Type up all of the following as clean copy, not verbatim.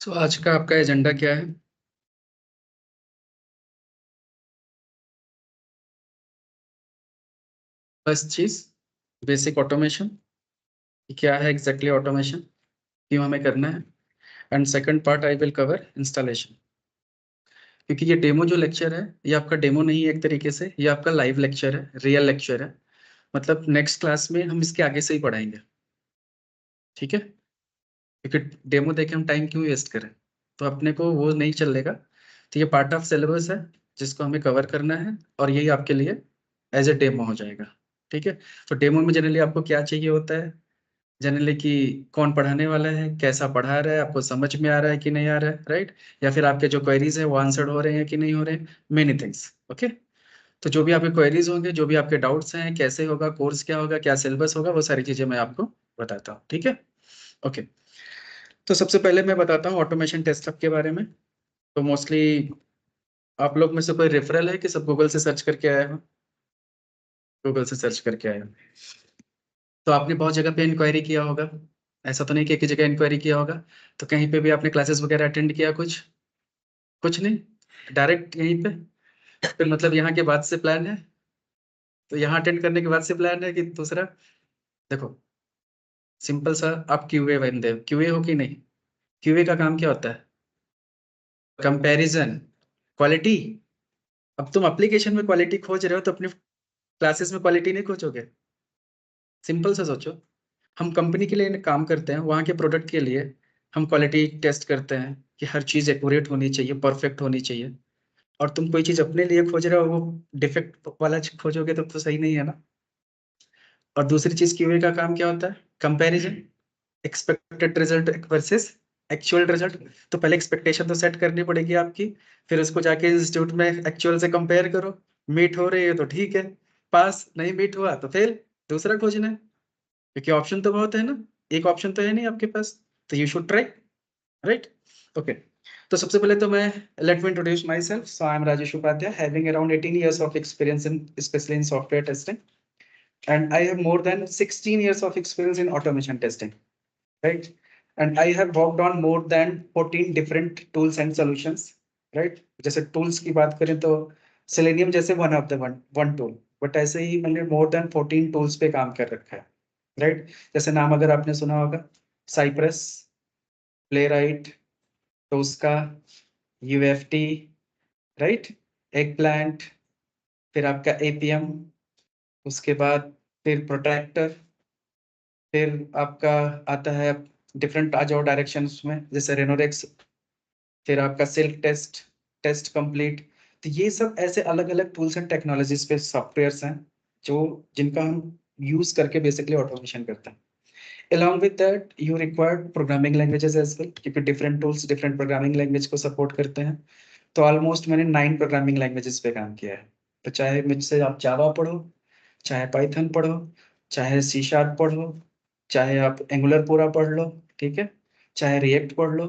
तो आज का आपका एजेंडा क्या है? फर्स्ट चीज, बेसिक ऑटोमेशन। क्या है एग्जैक्टली ऑटोमेशन, क्यों हमें करना है? And second part I will cover installation. क्योंकि ये डेमो जो लेक्चर है, ये आपका डेमो नहीं है, एक तरीके से ये आपका लाइव लेक्चर है, रियल लेक्चर है। मतलब नेक्स्ट क्लास में हम इसके आगे से ही पढ़ाएंगे। ठीक है? क्योंकि डेमो देके हम टाइम क्यों वेस्ट करें? तो अपने को वो नहीं चलेगा। तो ये पार्ट ऑफ सिलेबस है जिसको हमें कवर करना है, और यही आपके लिए एज ए डेमो हो जाएगा। ठीक है? तो डेमो में जनरली आपको क्या चाहिए होता है? जनरली कि कौन पढ़ाने वाला है, कैसा पढ़ा रहा है, आपको समझ में आ रहा है कि नहीं आ रहा है, राइट? या फिर आपके जो क्वेरीज है वो आंसर्ड हो रहे हैं कि नहीं हो रहे हैं, मेनी थिंग्स। ओके? तो जो भी आपके क्वेरीज होंगे, जो भी आपके डाउट्स हैं, कैसे होगा कोर्स, क्या होगा, क्या सिलेबस होगा, वो सारी चीजें मैं आपको बताता हूँ। ठीक है? ओके। तो सबसे पहले मैं बताता हूँ ऑटोमेशन टेस्ट हब के बारे में। तो मोस्टली आप लोग में से कोई रेफरल है कि सब गूगल से सर्च करके आए हो? गूगल से सर्च करके आए हो? तो आपने बहुत जगह पे इंक्वायरी किया होगा। ऐसा तो नहीं कि एक ही जगह इंक्वायरी किया होगा। तो कहीं पे भी आपने क्लासेस वगैरह अटेंड किया कुछ? कुछ नहीं, डायरेक्ट यहीं पे? फिर मतलब यहाँ के बाद से प्लान है? तो यहाँ अटेंड करने के बाद से प्लान है कि दूसरा? देखो, सिंपल सा, आप क्यूए बंदे हो, क्यूए हो कि नहीं? क्यूए का काम क्या होता है? Comparison, quality. अब तुम एप्लीकेशन में क्वालिटी खोज रहे हो तो अपने क्लासेस में क्वालिटी नहीं खोजोगे? सिंपल सा सोचो। हम कंपनी के लिए काम करते हैं, वहाँ के प्रोडक्ट के लिए हम क्वालिटी टेस्ट करते हैं कि हर चीज़ एक्यूरेट होनी चाहिए, परफेक्ट होनी चाहिए। और तुम कोई चीज़ अपने लिए खोज रहे हो, वो डिफेक्ट वाला खोजोगे तब तो सही नहीं है ना। और दूसरी चीज़ क्यूए का काम क्या होता है? Comparison, expected result versus actual result. तो पहले एक्सपेक्टेशन तो सेट करनी पड़ेगी आपकी, फिर उसको जाके इंस्टीट्यूट में एक्चुअल से कंपेयर करो। मीट हो रही है तो ठीक है, पास, नहीं मीट हुआ तो फेल। दूसरा खोजना है, क्योंकि ऑप्शन तो बहुत है ना, एक ऑप्शन तो है नहीं आपके पास। तो you should try, right? Okay. तो सबसे पहले तो मैं, let me introduce myself. So I am Rajesh Upadhyay, having around 18 years of experience in, especially in software testing, and I have more than 16 years of experience in automation testing, right? And I have worked on more than 14 different tools and solutions, right? जैसे tools की बात करें तो Selenium जैसे one of the one tool, but ऐसे ही मैंने more than 14 tools पे काम कर रखा है, राइट? जैसे नाम अगर आपने सुना होगा, Cypress, Playwright, Tosca, UFT, right, Eggplant, फिर आपका एपीएम, उसके बाद फिर प्रोट्रैक्टर, फिर आपका आता है डिफरेंट, आ जाओ डायरेक्शंस में, जैसे रेनोडेक्स, फिर आपका सेल्फ टेस्ट, टेस्ट कंप्लीट। तो ये सब ऐसे अलग अलग टूल्स एंड टेक्नोलॉजीज पे सॉफ्टवेयर्स हैं जो, जिनका हम यूज करके बेसिकली ऑटोमेशन करते हैं। Along with that, you require programming languages as well, क्योंकि different tools different programming language को support करते हैं। तो ऑलमोस्ट मैंने 9 प्रोग्रामिंग लैंग्वेजेस पे काम किया है। तो चाहे मुझसे आप जावा पढ़ो, चाहे पाइथन पढ़ो, चाहे सी शार्प पढ़ो, चाहे आप एंगुलर पूरा पढ़ लो, ठीक है, चाहे रिएक्ट पढ़ लो,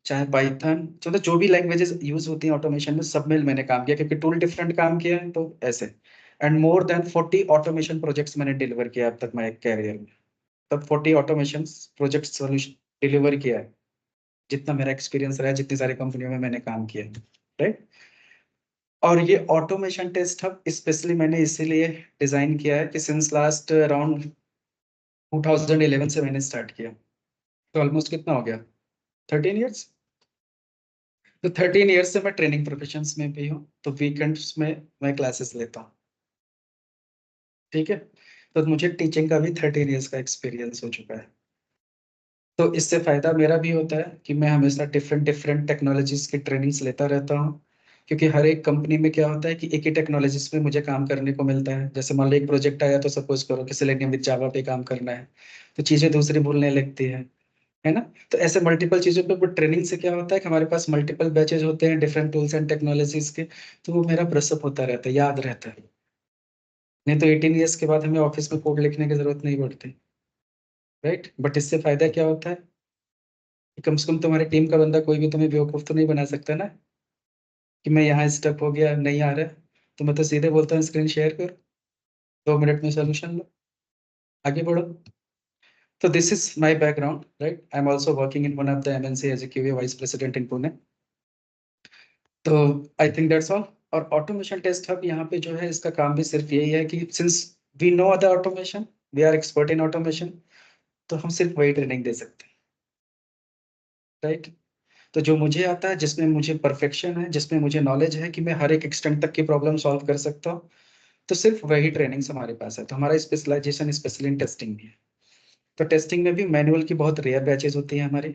चाहे पाइथन, तो जो भी लैंग्वेजेस यूज होती हैं ऑटोमेशन में, सब में मैंने काम किया, क्योंकि टूल डिफरेंट काम किया है तो ऐसे। And more than 40 automation projects मैंने डिलीवर किया अब तक मैं कैरियर में। तब 40 ऑटोमेशन प्रोजेक्ट सोल्यूशन डिलीवर किया है, जितना मेरा एक्सपीरियंस रहा है, जितनी सारी कंपनियों में मैंने काम किया है, राइट? और ये ऑटोमेशन टेस्ट हब स्पेशली मैंने इसीलिए डिजाइन किया है कि सिंस लास्ट अराउंड 2011 से मैंने स्टार्ट किया। तो ऑलमोस्ट कितना हो गया, 13 years। तो 13 years से मैं ट्रेनिंग प्रोफेशंस में भी हूँ, तो वीकेंड्स में मैं क्लासेस लेता हूँ, ठीक है? तो मुझे टीचिंग का भी 13 years का एक्सपीरियंस हो चुका है। तो इससे फायदा मेरा भी होता है कि मैं हमेशा डिफरेंट डिफरेंट टेक्नोलॉजीज की ट्रेनिंग्स लेता रहता हूँ। क्योंकि हर एक कंपनी में क्या होता है कि एक ही टेक्नोलॉजीज पे मुझे काम करने को मिलता है। जैसे मान लो एक प्रोजेक्ट आया, तो सपोज करो कि सेलेनियम विद जावा पे काम करना है, तो चीजें दूसरी भूलने लगती है ना? तो ऐसे मल्टीपल चीजों पे ट्रेनिंग से क्या होता है कि हमारे पास मल्टीपल बैचेज होते हैं डिफरेंट टूल्स एंड टेक्नोलॉजीज के, तो वो मेरा ब्रशअप होता रहता है, याद रहता है। नहीं तो 18 years के बाद हमें ऑफिस में कोड लिखने की जरूरत नहीं पड़ती, राइट? बट इससे फायदा क्या होता है कि कम से कम तुम्हारी टीम का बंदा कोई भी तुम्हें बेवकूफ तो नहीं बना सकता ना, कि मैं यहाँ स्टक हो गया, नहीं आ रहा है, तो मैं तो सीधे बोलता हूँ स्क्रीन शेयर कर, 2 मिनट में सोल्यूशन लो, आगे बढ़ो। So this is my background, right? I'm also working in one of the MNC as a QA vice president in Pune. तो आई थिंक दैट्स ऑल। और ऑटोमेशन टेस्ट हब यहाँ पे जो है इसका काम भी सिर्फ यही है कि since we no other automation, we are expert in automation, तो हम सिर्फ वही ट्रेनिंग दे सकते हैं, राइट? तो जो मुझे आता है, जिसमें मुझे परफेक्शन है, जिसमें मुझे नॉलेज है कि मैं हर एक एक्सटेंट तक की प्रॉब्लम सॉल्व कर सकता हूँ, तो सिर्फ वही ट्रेनिंग्स हमारे पास है। तो हमारा स्पेशलाइजेशन स्पेशली इन टेस्टिंग भी है। तो टेस्टिंग में भी मैनुअल की बहुत रेयर बैचेज होती हैं हमारी।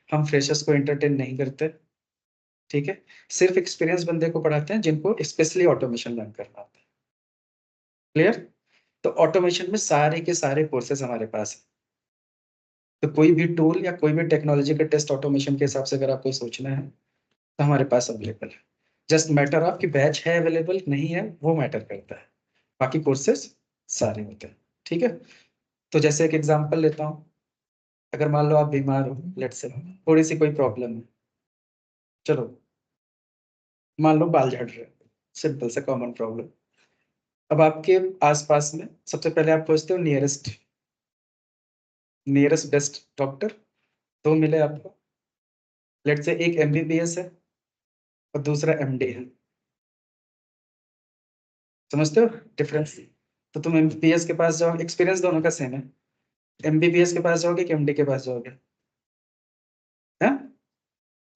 हम फ्रेशर्स को एंटरटेन नहीं करते, ठीक है? सिर्फ एक्सपीरियंस बंदे को पढ़ाते हैं जिनको स्पेशली ऑटोमेशन लर्न करना आता है। क्लियर? तो ऑटोमेशन में सारे के सारे कोर्सेज हमारे पास है। तो कोई भी टूल या कोई भी टेक्नोलॉजी का टेस्ट ऑटोमेशन के हिसाब से अगर आपको सोचना है तो हमारे पास अवेलेबल है। जस्ट मैटर ऑफ कि बैच है अवेलेबल नहीं है, वो मैटर करता है। बाकी कोर्सेज सारे होते हैं, ठीक है? तो जैसे एक एग्जांपल लेता हूँ, अगर मान लो आप बीमार हो, लेट्स से थोड़ी सी कोई प्रॉब्लम है, चलो मान लो बाल झड़ रहे हैं, सिंपल सा कॉमन प्रॉब्लम। अब आपके आसपास में सबसे पहले आप खोजते हो नियरेस्ट बेस्ट डॉक्टर, तो मिले आपको। लेट्स से एक एमबीबीएस है और दूसरा एमडी है, समझते हो डिफरेंस? तो तुम एमबीबीएस के पास जाओ, एक्सपीरियंस दोनों का सेम है, एमबीबीएस के पास जाओगे कि एमडी के पास जाओगे? हाँ,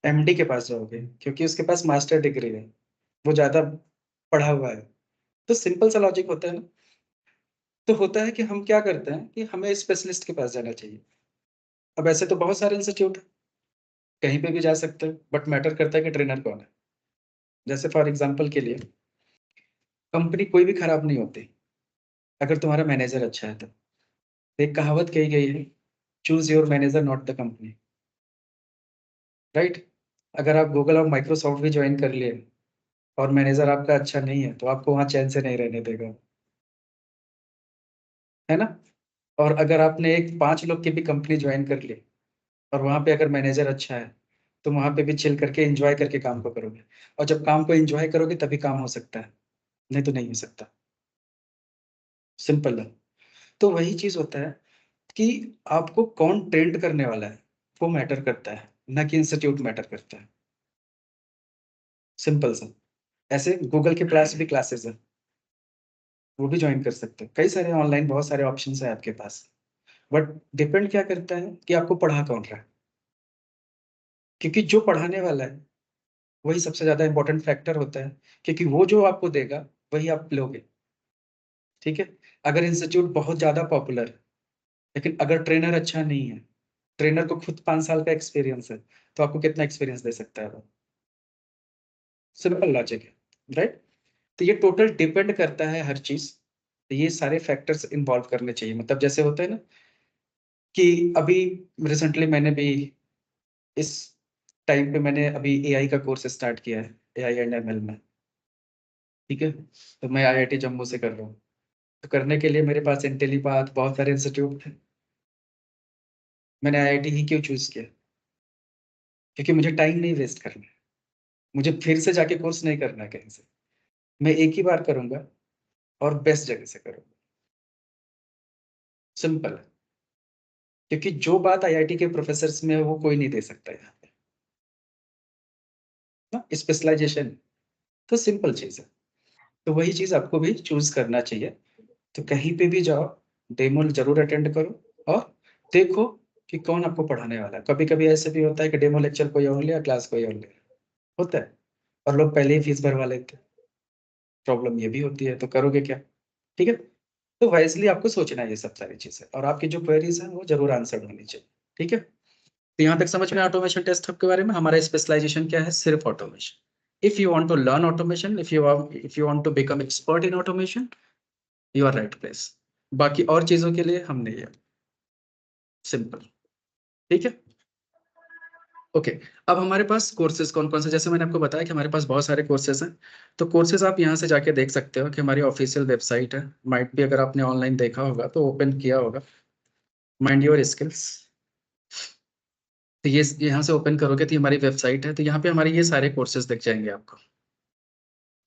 एमडी के पास जाओगे क्योंकि उसके पास मास्टर डिग्री है, वो ज्यादा पढ़ा हुआ है। तो सिंपल सा लॉजिक होता है ना। तो होता है कि हम क्या करते हैं कि हमें स्पेशलिस्ट के पास जाना चाहिए। अब ऐसे तो बहुत सारे इंस्टीट्यूट कहीं पे भी जा सकते हैं, बट मैटर करता है कि ट्रेनर कौन है। जैसे फॉर एग्जाम्पल के लिए, कंपनी कोई भी खराब नहीं होती अगर तुम्हारा मैनेजर अच्छा है तो। एक कहावत कही गई है, choose your manager not the company, right? अगर आप गूगल और माइक्रोसॉफ्ट भी ज्वाइन कर लिए और मैनेजर आपका अच्छा नहीं है तो आपको वहां चैन से नहीं रहने देगा, है ना? और अगर आपने एक 5 लोग की भी कंपनी ज्वाइन कर ली और वहां पे अगर मैनेजर अच्छा है तो वहां पे भी चिल करके एंजॉय करके काम को करोगे। और जब काम को एंजॉय करोगे तभी काम हो सकता है, नहीं तो नहीं हो सकता। सिंपल है। तो वही चीज होता है कि आपको कौन ट्रेंड करने वाला है वो मैटर करता है, ना कि इंस्टीट्यूट मैटर करता है। सिंपल सा। ऐसे गूगल के क्लास भी क्लासेस है, वो भी ज्वाइन कर सकते हैं। कई सारे ऑनलाइन बहुत सारे ऑप्शंस है आपके पास। बट डिपेंड क्या करता है कि आपको पढ़ा कौन रहा है, क्योंकि जो पढ़ाने वाला है वही सबसे ज्यादा इंपॉर्टेंट फैक्टर होता है, क्योंकि वो जो आपको देगा वही आप लोगे, ठीक है? अगर इंस्टीट्यूट बहुत ज्यादा पॉपुलर है लेकिन अगर ट्रेनर अच्छा नहीं है, ट्रेनर को खुद 5 साल का एक्सपीरियंस है, तो आपको कितना एक्सपीरियंस दे सकता है वो? सिंपल लॉजिक है, राइट? तो ये टोटल डिपेंड करता है हर चीज। तो ये सारे फैक्टर्स इन्वॉल्व करने चाहिए। मतलब जैसे होता है ना कि अभी रिसेंटली मैंने भी इस टाइम पे मैंने अभी एआई का कोर्स स्टार्ट किया है, एआई एंड एमएल में, ठीक है? तो मैं आईआईटी जम्मू से कर रहा हूँ। तो करने के लिए मेरे पास इंटेलीपाथ बहुत सारे इंस्टीट्यूट थे। मैंने आईआईटी ही क्यों चूज किया? क्योंकि मुझे टाइम नहीं वेस्ट करना है, मुझे फिर से जाके कोर्स नहीं करना है कहीं से। मैं एक ही बार करूंगा और बेस्ट जगह से करूंगा। सिंपल है। क्योंकि जो बात आईआईटी के प्रोफेसर्स में है वो कोई नहीं दे सकता यहाँ पे ना, स्पेशलाइजेशन। तो सिंपल चीज है। तो वही चीज आपको भी चूज करना चाहिए। तो कहीं पे भी जाओ, डेमो जरूर अटेंड करो और देखो कि कौन आपको पढ़ाने वाला है। कभी कभी ऐसे भी होता है कि डेमो लेक्चर कोई और लिया, क्लास कोई और लिया, होता है। और लोग पहले ही फीस भरवा लेते हैं। प्रॉब्लम ये भी होती है, तो करोगे क्या? ठीक है? तो वाइजली आपको सोचना है ये सब सारी चीजें, और आपकी जो क्वेरीज हैं वो जरूर आंसर होनी चाहिए, ठीक है? तो यहाँ तक समझ में ऑटोमेशन टेस्ट हब के बारे में। हमारा स्पेशलाइजेशन क्या है? सिर्फ automation. If you want to learn automation, if you want to become expert in automation, you are right place. बाकी और चीजों के लिए हम नहीं है। सिंपल। ठीक है? ओके। अब हमारे पास कोर्सेज कौन कौन से, जैसे मैंने आपको बताया कि हमारे पास बहुत सारे कोर्सेज हैं। तो कोर्सेज आप यहाँ से जाके देख सकते हो कि हमारी ऑफिशियल वेबसाइट है। माइट भी अगर आपने ऑनलाइन देखा होगा तो ओपन किया होगा, माइंड योर स्किल्स। तो ये यहाँ से ओपन करोगे तो ये हमारी वेबसाइट है। तो यहाँ पे हमारे ये सारे कोर्सेज दिख जाएंगे आपको।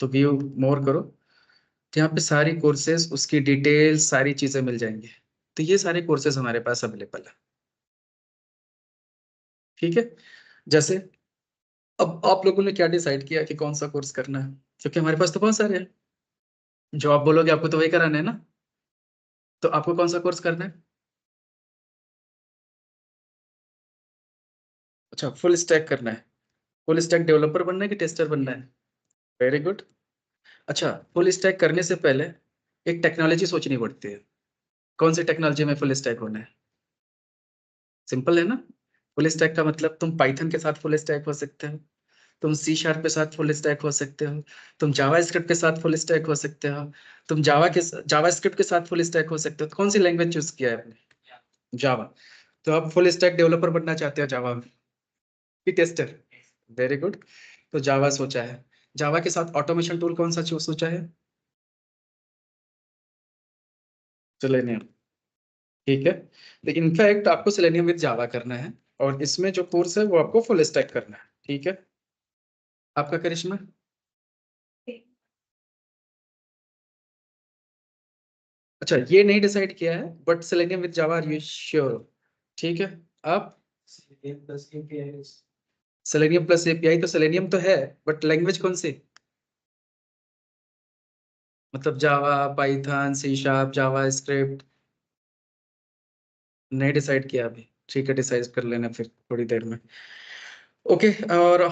तो व्यू मोर करो, तो यहाँ पे सारी कोर्सेज, उसकी डिटेल्स, सारी चीज़ें मिल जाएंगी। तो ये सारे कोर्सेज हमारे पास अवेलेबल है। ठीक है, जैसे अब आप लोगों ने क्या डिसाइड किया कि कौन सा कोर्स करना है, क्योंकि हमारे पास तो बहुत सारे हैं। जो आप बोलोगे आपको तो वही कराना है ना, तो आपको कौन सा कोर्स करना है? अच्छा, फुल स्टैक करना है। फुल स्टैक डेवलपर बनना है कि टेस्टर बनना है? Very good. अच्छा, फुल स्टैक करने से पहले एक टेक्नोलॉजी सोचनी पड़ती है। कौन सी टेक्नोलॉजी में फुल स्टैक होना है? सिंपल है ना। फुल स्टैक का मतलब तुम पाइथन के साथ फुल स्टैक हो सकते हो, तुम सी शार्प के साथ फुल स्टैक हो सकते हो, तुम जावा स्क्रिप्ट के साथ फुल स्टैक हो सकते हो, तुम जावा स्क्रिप्ट के साथ फुल स्टैक हो सकते हो। तो कौन सी लैंग्वेज चूज किया है आपने? जावा। तो आप फुल स्टैक डेवलपर बनना चाहते हो जावा में कि टेस्टर? Very good. तो जावा सोचा है। जावा के साथ ऑटोमेशन टूल कौन सा सोचा है? सेलेनियम। ठीक है, तो इनफैक्ट आपको सेलेनियम विद जावा करना है, और इसमें जो कोर्स है वो आपको फुल स्टैक करना है। ठीक है, आपका करिश्मा? अच्छा, ये नहीं डिसाइड किया है, but Selenium with Java are you sure? ठीक है। आप? सेलेनियम प्लस एपीआई, तो सेलेनियम तो है, बट लैंग्वेज कौन सी? मतलब Java, Python, C sharp, JavaScript? नहीं डिसाइड किया अभी? ठीक है, डिसाइड कर लेना फिर थोड़ी देर में। ओके, और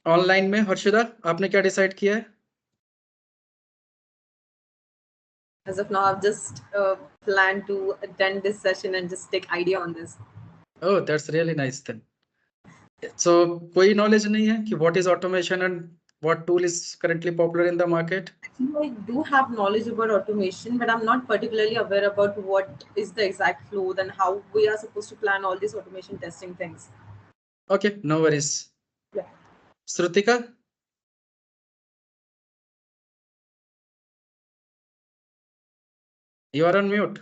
ऑनलाइन में हर्षदा आपने क्या डिसाइड किया है? As of now, I've just planned to attend this session and just take idea on this. Oh, that's really nice then. So कोई नॉलेज नहीं है कि what is automation and what tool is currently popular in the market? Actually, I do have knowledge about automation, but I'm not particularly aware about what is the exact flow and how we are supposed to plan all these automation testing things. Okay, no worries. Yeah. Shrutika? You are on mute.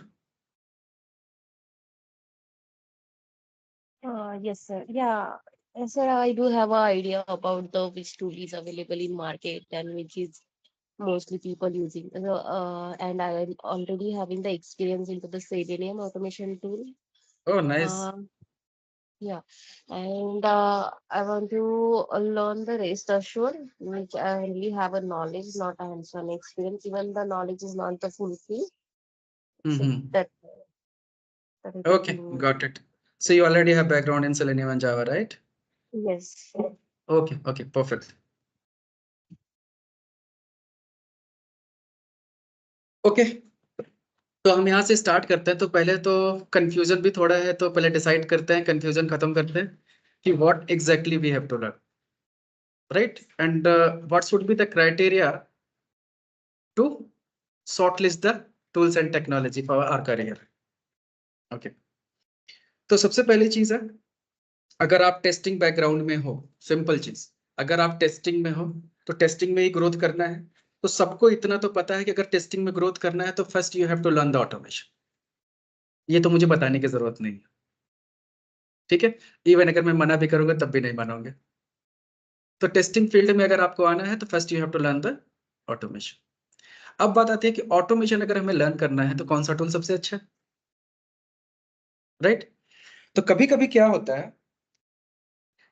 Yes, sir. Yeah, sir, I do have an idea about the which tool is available in market and which is mostly people using. And I am already having the experience into the Selenium automation tool. Oh nice. Um, yeah, and I want to learn the rest assured, which I only have a knowledge, not a hands-on experience. Even the knowledge is not the full field. So that is the Okay, thing. got it. So you already have background in Selenium and Java, right? Yes. Okay, perfect. Okay, तो हम यहाँ से start करते हैं। तो पहले तो confusion भी थोड़ा है, तो पहले डिसाइड करते हैं, कंफ्यूजन खत्म करते हैं कि what exactly we have to learn, right? And what should be the criteria to shortlist the tools and technology for our career. Okay, तो सबसे पहली चीज है, अगर आप टेस्टिंग बैकग्राउंड में हो, सिंपल चीज, अगर आप टेस्टिंग में हो तो टेस्टिंग में ही ग्रोथ करना है। तो सबको इतना तो पता है कि अगर टेस्टिंग में ग्रोथ करना है तो first you have to learn the automation. ये तो मुझे बताने की जरूरत नहीं है, ठीक है? इवन अगर मैं मना भी करूंगा तब भी नहीं मानोगे। तो टेस्टिंग फील्ड में अगर आपको आना है तो first you have to learn the automation. अब बात आती है कि ऑटोमेशन अगर हमें लर्न करना है तो कौन सा टूल सबसे अच्छा है, राइट? तो कभी कभी क्या होता है,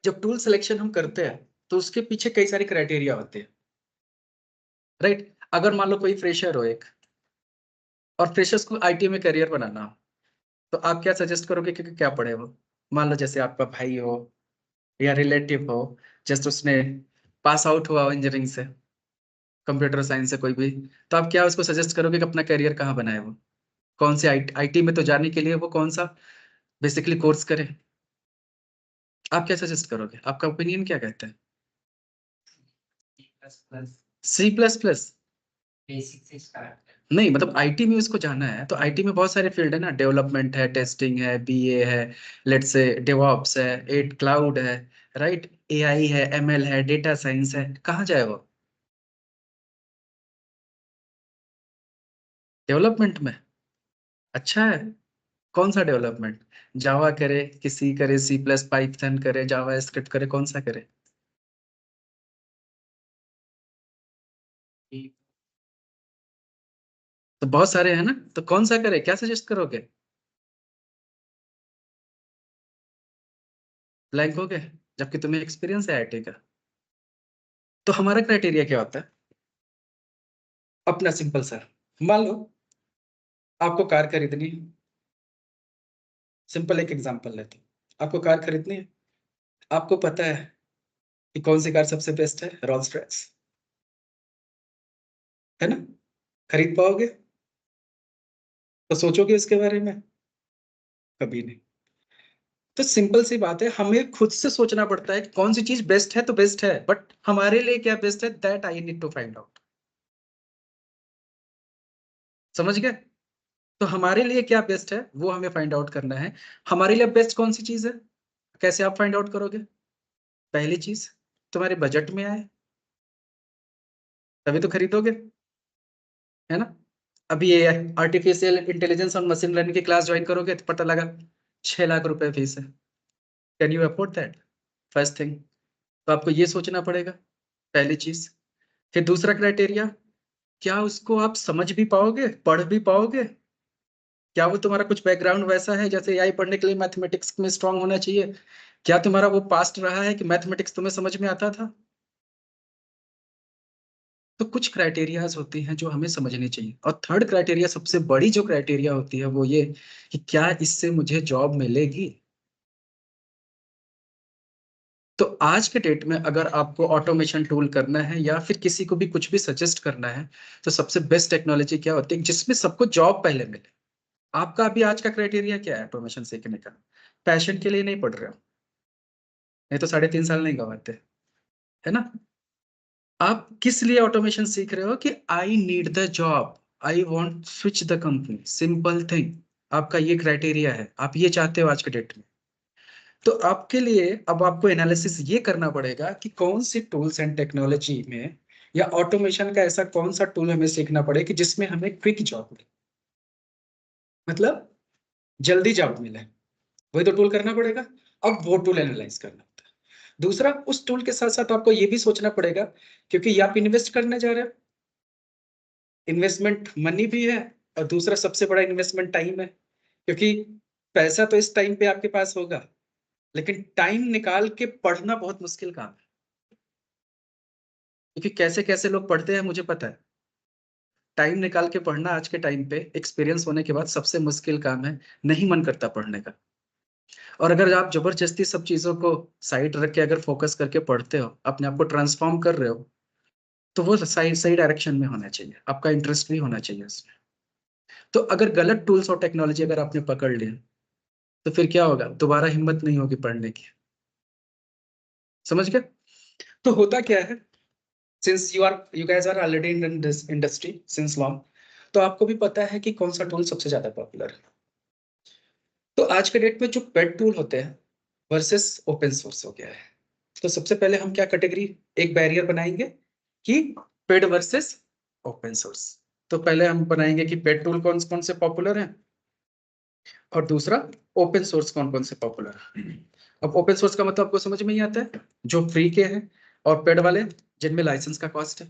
जब टूल सिलेक्शन हम करते हैं तो उसके पीछे कई सारे क्राइटेरिया होते हैं, राइट? अगर मान लो कोई फ्रेशर हो एक, और फ्रेशर्स को आईटी में करियर बनाना हो, तो आप क्या सजेस्ट करोगे कि क्या पढ़े वो? मान लो जैसे आपका भाई हो या रिलेटिव हो, जस्ट उसने पास आउट हुआ इंजीनियरिंग से, कंप्यूटर साइंस से कोई भी, तो आप क्या उसको सजेस्ट करोगे कि अपना करियर कहाँ बनाए? वो कौन से आईटी में तो जाने के लिए वो कौन सा बेसिकली कोर्स करे? आप क्या सजेस्ट करोगे? आपका ओपिनियन क्या कहता है? C plus plus? नहीं, मतलब आईटी में उसको जाना है तो आईटी में बहुत सारे फील्ड है ना, डेवलपमेंट है, टेस्टिंग है, बीए है, लेट्स से डेवऑप्स है, एट क्लाउड है, राइट? एआई है, एमएल है, डेटा साइंस है, कहाँ जाए वो? डेवलपमेंट में? अच्छा है। कौन सा डेवलपमेंट? जावा करे कि सी करे, सी प्लस पाइथन करे, जावा स्क्रिप्ट करे, कौन सा करे? तो बहुत सारे हैं ना, तो कौन सा करे, क्या सजेस्ट करोगे? ब्लैंक हो गए, जबकि तुम्हें एक्सपीरियंस है आईटी का। तो हमारा क्राइटेरिया क्या होता है? अपना सिंपल सा, मान लो आपको कार खरीदनी है, सिंपल एक एग्जांपल लेते हैं, आपको कार खरीदनी है, आपको पता है कि कौन सी कार सबसे बेस्ट है, रोल्स रॉयस, है ना? खरीद पाओगे? तो सोचोगे इसके बारे में? कभी नहीं। तो सिंपल सी बात है, हमें खुद से सोचना पड़ता है कि कौन सी चीज बेस्ट है, तो बेस्ट है, बट हमारे लिए क्या बेस्ट है, that I need to find out. समझ गए? तो हमारे लिए क्या बेस्ट है वो हमें फाइंड आउट करना है। हमारे लिए बेस्ट कौन सी चीज है, कैसे आप फाइंड आउट करोगे? पहली चीज, तुम्हारे बजट में आए, तभी तो खरीदोगे, है ना? अभी ये आर्टिफिशियल इंटेलिजेंस और मशीन लर्निंग की क्लास ज्वाइन करोगे तो पता लगा 6 लाख रुपए फीस है। Can you afford that? First thing, तो आपको ये सोचना पड़ेगा, पहली चीज। फिर दूसरा क्राइटेरिया, क्या उसको आप समझ भी पाओगे, पढ़ भी पाओगे? क्या वो तुम्हारा कुछ बैकग्राउंड वैसा है, जैसे एआई पढ़ने के लिए मैथमेटिक्स में स्ट्रांग होना चाहिए, क्या तुम्हारा वो पास्ट रहा है कि मैथमेटिक्स तुम्हें समझ में आता था? तो कुछ क्राइटेरियाज होती हैं जो हमें समझनी चाहिए। और थर्ड क्राइटेरिया, सबसे बड़ी जो क्राइटेरिया होती है वो ये कि क्या इससे मुझे जॉब मिलेगी। तो आज के डेट में अगर आपको ऑटोमेशन टूल करना है या फिर किसी को भी कुछ भी सजेस्ट करना है, तो सबसे बेस्ट टेक्नोलॉजी क्या होती है जिसमें सबको जॉब पहले मिले। आपका अभी आज का क्राइटेरिया क्या है ऑटोमेशन सीखने का? पैशन के लिए नहीं पढ़ रहे हो, नहीं तो 3.5 साल नहीं गवाते, है ना? आप किस लिए ऑटोमेशन सीख रहे हो कि I need the job, I want switch the company, simple thing. आपका ये क्राइटेरिया है, आप ये चाहते हो आज के डेट में। तो आपके लिए अब आपको एनालिसिस ये करना पड़ेगा कि कौन सी टूल्स एंड टेक्नोलॉजी में या ऑटोमेशन का ऐसा कौन सा टूल हमें सीखना पड़े कि जिसमें हमें क्विक जॉब मिले, मतलब जल्दी जॉब मिले। वही तो टूल करना पड़ेगा। अब वो टूल एनालाइज करना होता है। दूसरा, उस टूल के साथ साथ आपको ये भी सोचना पड़ेगा, क्योंकि ये आप इन्वेस्ट करने जा रहे हो, इन्वेस्टमेंट मनी भी है, और दूसरा सबसे बड़ा इन्वेस्टमेंट टाइम है, क्योंकि पैसा तो इस टाइम पे आपके पास होगा, लेकिन टाइम निकाल के पढ़ना बहुत मुश्किल काम है। क्योंकि कैसे कैसे लोग पढ़ते हैं मुझे पता है। टाइम निकाल के पढ़ना आज के टाइम पे एक्सपीरियंस होने के बाद सबसे मुश्किल काम है, नहीं मन करता पढ़ने का। और अगर आप जबरदस्ती सब चीजों को साइड रख के अगर फोकस करके पढ़ते हो, अपने आप को ट्रांसफॉर्म कर रहे हो, तो वो सही सही डायरेक्शन में होना चाहिए, आपका इंटरेस्ट भी होना चाहिए उसमें। तो अगर गलत टूल्स और टेक्नोलॉजी अगर आपने पकड़ लिया, तो फिर क्या होगा, दोबारा हिम्मत नहीं होगी पढ़ने की। समझ गए? तो होता क्या है, since you guys are already in this industry since long, तो आपको भी पता है कि कौन सा टूल सबसे ज्यादा पॉपुलर है। तो आज के डेट में जो पेड टूल होते हैं वर्सेस ओपन सोर्स हो गया है। तो सबसे पहले हम क्या कैटेगरी, एक बैरियर बनाएंगे कि पेड वर्सेस ओपन सोर्स। तो पहले हम बनाएंगे कि पेड टूल कौन कौन से पॉपुलर हैं, और दूसरा ओपन सोर्स कौन कौन से पॉपुलर है। अब ओपन सोर्स का मतलब आपको समझ में ही आता है, जो फ्री के हैं, और पेड वाले जिनमें लाइसेंस का कॉस्ट है।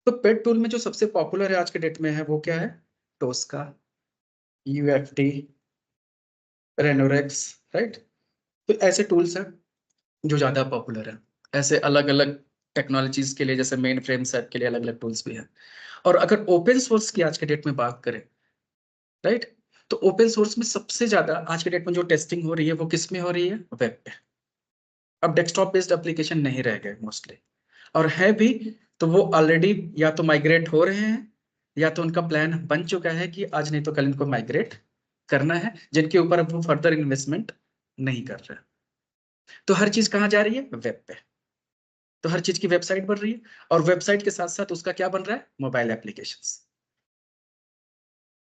तो पेड टूल में जो सबसे पॉपुलर है आज के डेट में है वो क्या है, टोस्का, यूएफटी, रेनोरेक्स, राइट? तो ऐसे टूल्स हैं जो ज्यादा पॉपुलर है। ऐसे अलग अलग टेक्नोलॉजीज के लिए, जैसे मेन फ्रेम सेट के लिए अलग अलग टूल्स भी हैं। और अगर ओपन सोर्स की आज के डेट में बात करें, राइट, तो ओपन सोर्स में सबसे ज्यादा आज के डेट में जो टेस्टिंग हो रही है वो किस में हो रही है, वेब पे। अब डेस्कटॉप बेस्ड एप्लीकेशन नहीं रह गए मोस्टली, और है भी तो वो ऑलरेडी या तो माइग्रेट हो रहे हैं, या तो उनका प्लान बन चुका है कि आज नहीं तो कल इनको माइग्रेट करना है, जिनके ऊपर अब वो फर्दर इन्वेस्टमेंट नहीं कर रहे। तो हर चीज कहाँ जा रही है, वेब पे। तो हर चीज की वेबसाइट बन रही है, और वेबसाइट के साथ साथ उसका क्या बन रहा है, मोबाइल एप्लीकेशंस।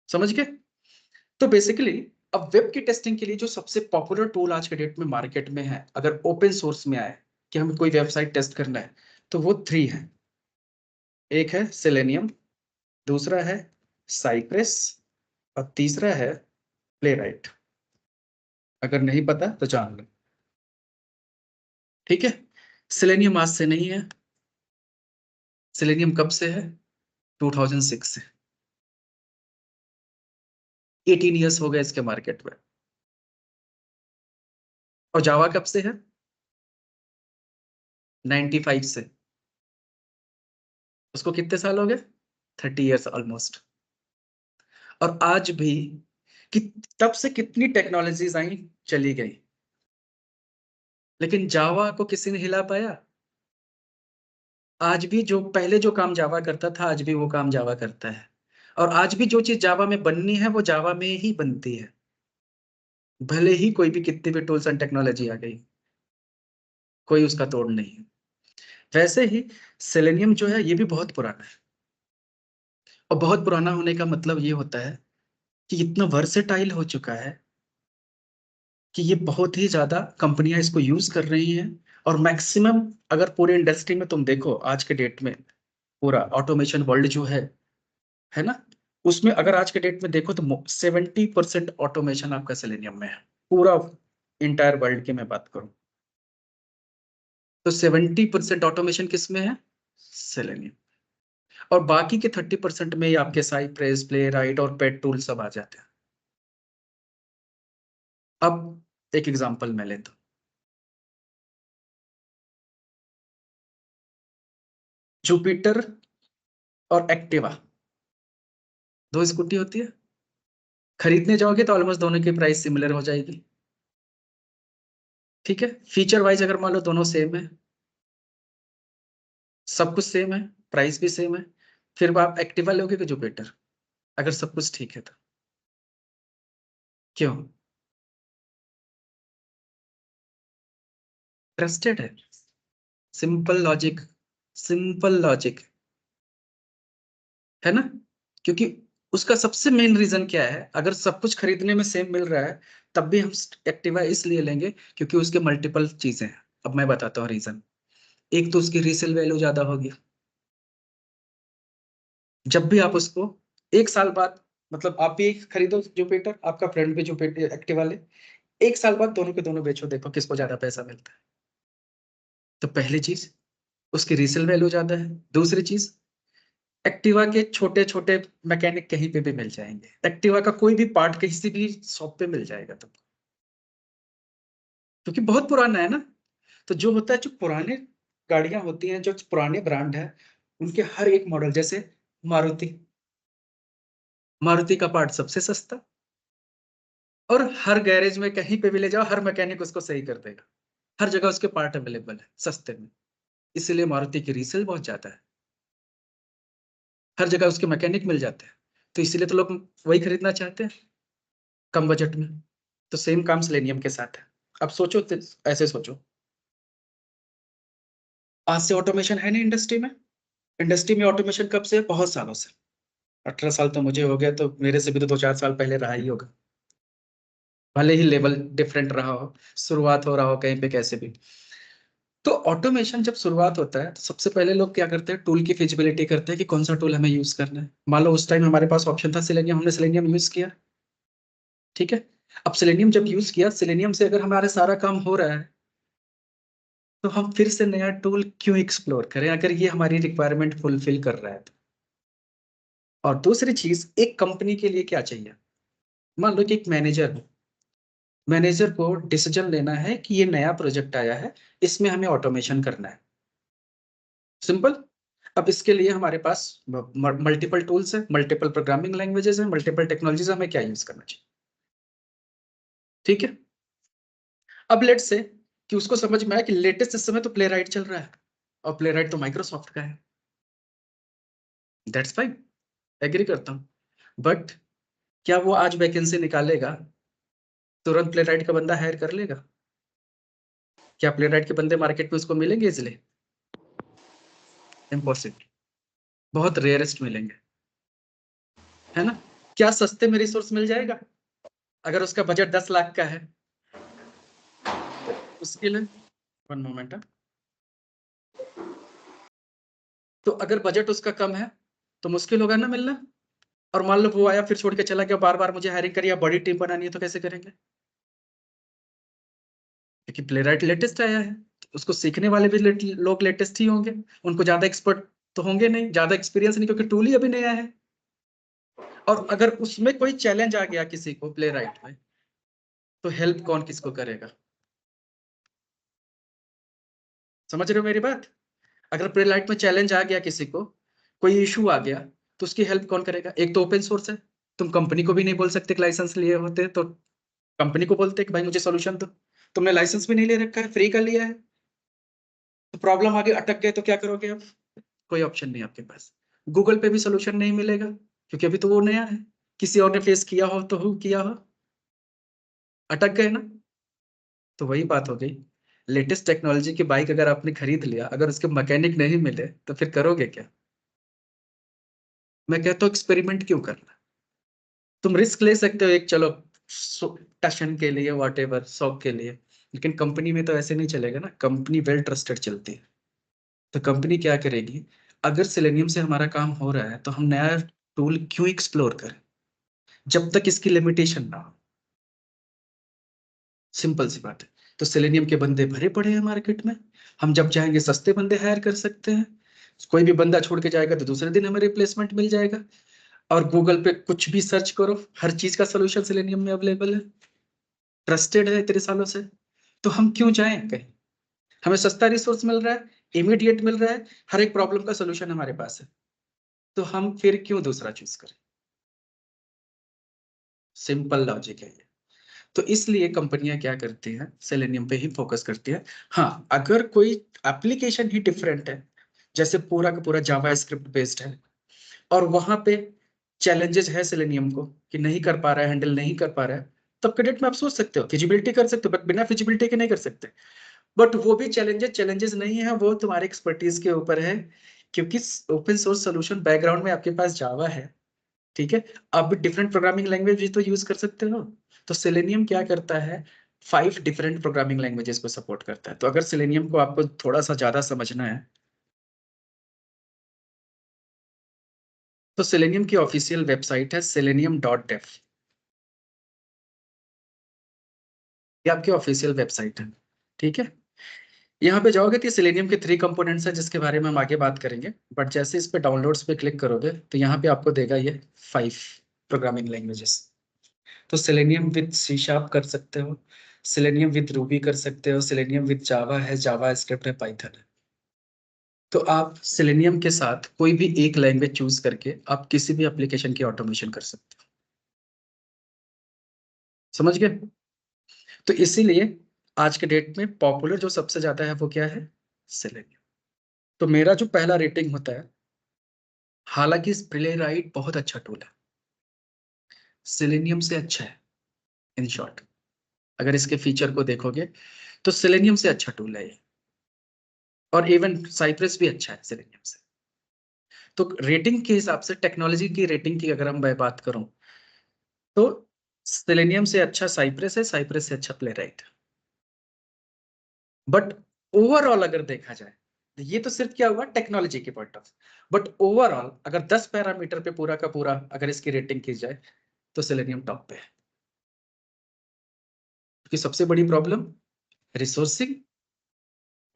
समझ गए? तो बेसिकली अब वेब की टेस्टिंग के लिए जो सबसे पॉपुलर टूल आज के डेट में मार्केट में है, अगर ओपन सोर्स में आए कि हमें कोई वेबसाइट टेस्ट करना है, तो वो 3 है। एक है सेलेनियम, दूसरा है साइप्रेस, और तीसरा है प्लेराइट। अगर नहीं पता तो जान लो, ठीक है? सेलेनियम आज से नहीं है, सेलेनियम कब से है, 2006 से। 18 ईयर्स हो गए इसके मार्केट में। और जावा कब से है? 95 से। उसको कितने साल हो गए? 30 इयर्स ऑलमोस्ट। और आज भी कि तब से कितनी टेक्नोलॉजीज आई, चली गई, लेकिन जावा को किसी ने हिला पाया? आज भी जो पहले जो काम जावा करता था, आज भी वो काम जावा करता है। और आज भी जो चीज जावा में बननी है वो जावा में ही बनती है, भले ही कोई भी कितनी भी टूल्स एंड टेक्नोलॉजी आ गई, कोई उसका तोड़ नहीं है। वैसे ही सेलेनियम जो है ये भी बहुत पुराना है। और बहुत पुराना होने का मतलब ये होता है कि इतना वर्सेटाइल हो चुका है कि ये बहुत ही ज्यादा कंपनियां इसको यूज कर रही हैं। और मैक्सिमम अगर पूरे इंडस्ट्री में तुम देखो आज के डेट में, पूरा ऑटोमेशन वर्ल्ड जो है ना, उसमें अगर आज के डेट में देखो तो 70% ऑटोमेशन आपका सेलेनियम में है। पूरा इंटायर वर्ल्ड की मैं बात करूं तो 70% ऑटोमेशन किस में है? सेलेनियम। और बाकी के 30% में ही आपके साइप्रेस, प्ले राइट और पेट टूल सब आ जाते हैं। अब एक एग्जांपल मैं लेता हूं। जुपिटर और एक्टिवा, दो स्कूटी होती है। खरीदने जाओगे तो ऑलमोस्ट दोनों की प्राइस सिमिलर हो जाएगी, ठीक है। फीचर वाइज अगर मान लो दोनों सेम है, सब कुछ सेम है, प्राइस भी सेम है, फिर आप एक्टिवा लोगे कि जुपिटर? अगर सब कुछ ठीक है तो क्यों? ट्रस्टेड है। सिंपल लॉजिक, सिंपल लॉजिक, है ना। क्योंकि उसका सबसे मेन रीजन क्या है? अगर सब कुछ खरीदने में सेम मिल रहा है तब भी हम एक्टिवा इसलिए लेंगे क्योंकि उसके मल्टीपल चीजें हैं। अब मैं बताता हूँ रीजन। एक तो उसकी रीसेल वैल्यू ज्यादा होगी। जब भी आप उसको एक साल बाद, मतलब आप भी खरीदो जुपिटर, आपका फ्रेंड भी जुपिटर एक्टिवा ले, एक साल बाद दोनों के दोनों बेचो, देखो किसको ज्यादा पैसा मिलता है। तो पहली चीज, उसकी रीसेल वैल्यू ज्यादा है। दूसरी चीज, एक्टिवा के छोटे छोटे मैकेनिक कहीं पे भी मिल जाएंगे। एक्टिवा का कोई भी पार्ट किसी भी शॉप पे मिल जाएगा तुमको, क्योंकि बहुत पुराना है ना। तो जो होता है, जो पुराने गाड़ियां होती हैं, जो पुराने ब्रांड है, उनके हर एक मॉडल, जैसे मारुति, मारुति का पार्ट सबसे सस्ता, और हर गैरेज में कहीं पे भी ले जाओ हर मैकेनिक उसको सही कर देगा। हर जगह उसके पार्ट अवेलेबल है सस्ते में, इसीलिए मारुति की रीसेल बहुत ज्यादा है। हर जगह उसके मैकेनिक मिल जाते हैं, तो इसीलिए तो लोग वही खरीदना चाहते हैं कम बजट में। तो सेम काम सेलेनियम के साथ है। अब सोचो ऐसे सोचो, आज से ऑटोमेशन है नहीं इंडस्ट्री में। इंडस्ट्री में ऑटोमेशन कब से है? बहुत सालों से। 18 साल तो मुझे हो गया, तो मेरे से भी तो 2-4 साल पहले रहा ही होगा, भले ही लेवल डिफरेंट रहा हो, शुरुआत हो रहा हो कहीं पे कैसे भी। तो ऑटोमेशन जब शुरुआत होता है तो सबसे पहले लोग क्या करते हैं? टूल की फिजिबिलिटी करते हैं कि कौन सा टूल हमें यूज करना है। मान लो उस टाइम हमारे पास ऑप्शन था सिलेनियम, हमने सिलेनियम यूज किया, ठीक है। अब सिलेनियम जब यूज किया, सिलेनियम से अगर हमारे सारा काम हो रहा है तो हम फिर से नया टूल क्यों एक्सप्लोर करें, अगर ये हमारी रिक्वायरमेंट फुलफिल कर रहा है तो। और दूसरी चीज, एक कंपनी के लिए क्या चाहिए? मान लो कि एक मैनेजर हो, मैनेजर को डिसीजन लेना है कि ये नया प्रोजेक्ट आया है, इसमें हमें ऑटोमेशन करना है। सिंपल। अब इसके लिए हमारे पास मल्टीपल टूल्स है, मल्टीपल प्रोग्रामिंग लैंग्वेजेस है, मल्टीपल टेक्नोलॉजीज, हमें क्या यूज करना चाहिए, ठीक है। अब लेट्स से कि उसको समझ में आया कि लेटेस्ट इस समय तो प्ले राइट चल रहा है, और प्ले राइट तो माइक्रोसॉफ्ट का है। दैट्स फाइन, एग्री करता हूं। बट क्या वो आज वैकेंसी निकालेगा, तुरंत प्ले राइट का बंदा हायर कर लेगा? क्या प्ले राइट के बंदे मार्केट में उसको मिलेंगे इजिली? इम्पॉसिबल, बहुत रेयरेस्ट मिलेंगे, है ना। क्या सस्ते में रिसोर्स मिल जाएगा? अगर उसका बजट 10 लाख का है तो मुश्किल है। 1 मोमेंट। तो अगर बजट उसका कम है तो मुश्किल होगा ना मिलना। और मान लो वो आया फिर छोड़ के चला गया, बार बार मुझे हायरिंग करिए, बड़ी टीम बनानी है, तो कैसे करेंगे? क्योंकि प्ले राइट लेटेस्ट आया है, तो उसको सीखने वाले भी लोग लेटेस्ट ही होंगे, उनको ज्यादा एक्सपर्ट तो होंगे नहीं, ज्यादा एक्सपीरियंस नहीं, क्योंकि टूल ही अभी नया है। और अगर उसमें कोई चैलेंज आ गया किसी को प्ले राइट में, तो हेल्प कौन किसको करेगा? समझ रहे हो मेरी बात? अगर प्लेराइट में चैलेंज आ गया, किसी को कोई इशू आ गया, तो उसकी हेल्प कौन करेगा? एक तो ओपन सोर्स है, तुम कंपनी को भी नहीं बोल सकते कि लाइसेंस लिए होते, तो कंपनी को बोलते कि भाई मुझे सॉल्यूशन दो। तुमने लाइसेंस भी नहीं ले रखा है, फ्री का लिया है, तो प्रॉब्लम आगे अटक गए तो क्या करोगे अब? कोई ऑप्शन नहीं आपके पास। गूगल पे भी सोल्यूशन नहीं मिलेगा, क्योंकि अभी तो वो नया है, किसी और ने फेस किया हो तो किया हो, अटक गए ना। तो वही बात हो गई, लेटेस्ट टेक्नोलॉजी की बाइक अगर आपने खरीद लिया, अगर उसके मैकेनिक नहीं मिले तो फिर करोगे क्या? मैं कहता हूँ एक्सपेरिमेंट क्यों करना? तुम रिस्क ले सकते हो एक, चलो टशन के लिए, वॉट एवर, शौक के लिए, लेकिन कंपनी में तो ऐसे नहीं चलेगा ना। कंपनी वेल ट्रस्टेड चलती है, तो कंपनी क्या करेगी? अगर सेलेनियम से हमारा काम हो रहा है तो हम नया टूल क्यों एक्सप्लोर करें, जब तक इसकी लिमिटेशन ना हो। सिंपल सी बात है। तो सेलेनियम के बंदे भरे पड़े हैं मार्केट में, हम जब चाहेंगे सस्ते बंदे हायर कर सकते हैं। कोई भी बंदा छोड़ के जाएगा तो दूसरे दिन हमें रिप्लेसमेंट मिल जाएगा। और गूगल पे कुछ भी सर्च करो, हर चीज का सोल्यूशन सेलेनियम में अवेलेबल है, ट्रस्टेड है इतने सालों से। तो हम क्यों जाएं कहीं? हमें सस्ता रिसोर्स मिल रहा है, इमीडिएट मिल रहा है, हर एक प्रॉब्लम का सोल्यूशन हमारे पास है, तो हम फिर क्यों दूसरा चूज करें? सिंपल लॉजिक है ये। तो इसलिए कंपनियां क्या करती हैं, सेलेनियम पे ही फोकस करती है। हाँ, अगर कोई एप्लीकेशन ही डिफरेंट है, जैसे पूरा का पूरा जावा स्क्रिप्ट बेस्ड है, और वहां पे चैलेंजेस है सेलेनियम को कि नहीं कर पा रहा है, हैंडल नहीं कर पा रहा है, तब के डेट में आप सोच सकते हो फिजिबिलिटी कर सकते हो, बट बिना फिजिबिलिटी के नहीं कर सकते। बट वो भी चैलेंजेस नहीं है, वो तुम्हारे एक्सपर्टीज के ऊपर है, क्योंकि ओपन सोर्स सोल्यूशन बैकग्राउंड में आपके पास जावा है, ठीक है। अब डिफरेंट प्रोग्रामिंग लैंग्वेज भी तो यूज कर सकते हो। तो सेलेनियम क्या करता है, 5 डिफरेंट प्रोग्रामिंग लैंग्वेजेस को सपोर्ट करता है। तो अगर सेलेनियम को आपको थोड़ा सा ज्यादा समझना है, तो सेलेनियम की ऑफिशियल वेबसाइट है selenium.dev। ये आपकी ऑफिशियल वेबसाइट है, ठीक है। यहाँ पे जाओगे तो सेलेनियम के 3 कंपोनेंट्स है, जिसके बारे में हम आगे बात करेंगे। बट जैसे इस पे डाउनलोड्स पे क्लिक करोगे तो यहाँ पे आपको देगा ये 5 प्रोग्रामिंग लैंग्वेजेस। तो सेलेनियम विद सी शार्प कर सकते हो, सेलेनियम विद रूबी कर सकते हो, सेलेनियम विद जावा है, जावा स्क्रिप्ट है, पाइथन है। तो आप सेलेनियम के साथ कोई भी एक लैंग्वेज चूज करके आप किसी भी एप्लीकेशन की ऑटोमेशन कर सकते हो। समझ गए? तो इसीलिए आज के डेट में पॉपुलर जो सबसे ज्यादा है वो क्या है, सेलेनियम। तो मेरा जो पहला रेटिंग होता है, हालांकि प्लेराइट बहुत अच्छा टूल है, सेलेनियम से अच्छा है। इन शॉर्ट, अगर इसके फीचर को देखोगे तो सेलेनियम से अच्छा टूल है ये, और इवन साइप्रस भी अच्छा है सेलेनियम से। तो रेटिंग के हिसाब से, टेक्नोलॉजी की रेटिंग की अगर हम बात करूं, तो सेलेनियम से अच्छा साइप्रस है, साइप्रस से अच्छा प्लेराइट है। बट ओवरऑल अगर देखा जाए, तो ये तो सिर्फ क्या हुआ टेक्नोलॉजी के पॉइंट ऑफ, बट ओवरऑल अगर 10 पैरामीटर पे पूरा का पूरा अगर इसकी रेटिंग की जाए, तो सेलेनियम टॉप पे है। क्योंकि सबसे बड़ी प्रॉब्लम रिसोर्सिंग,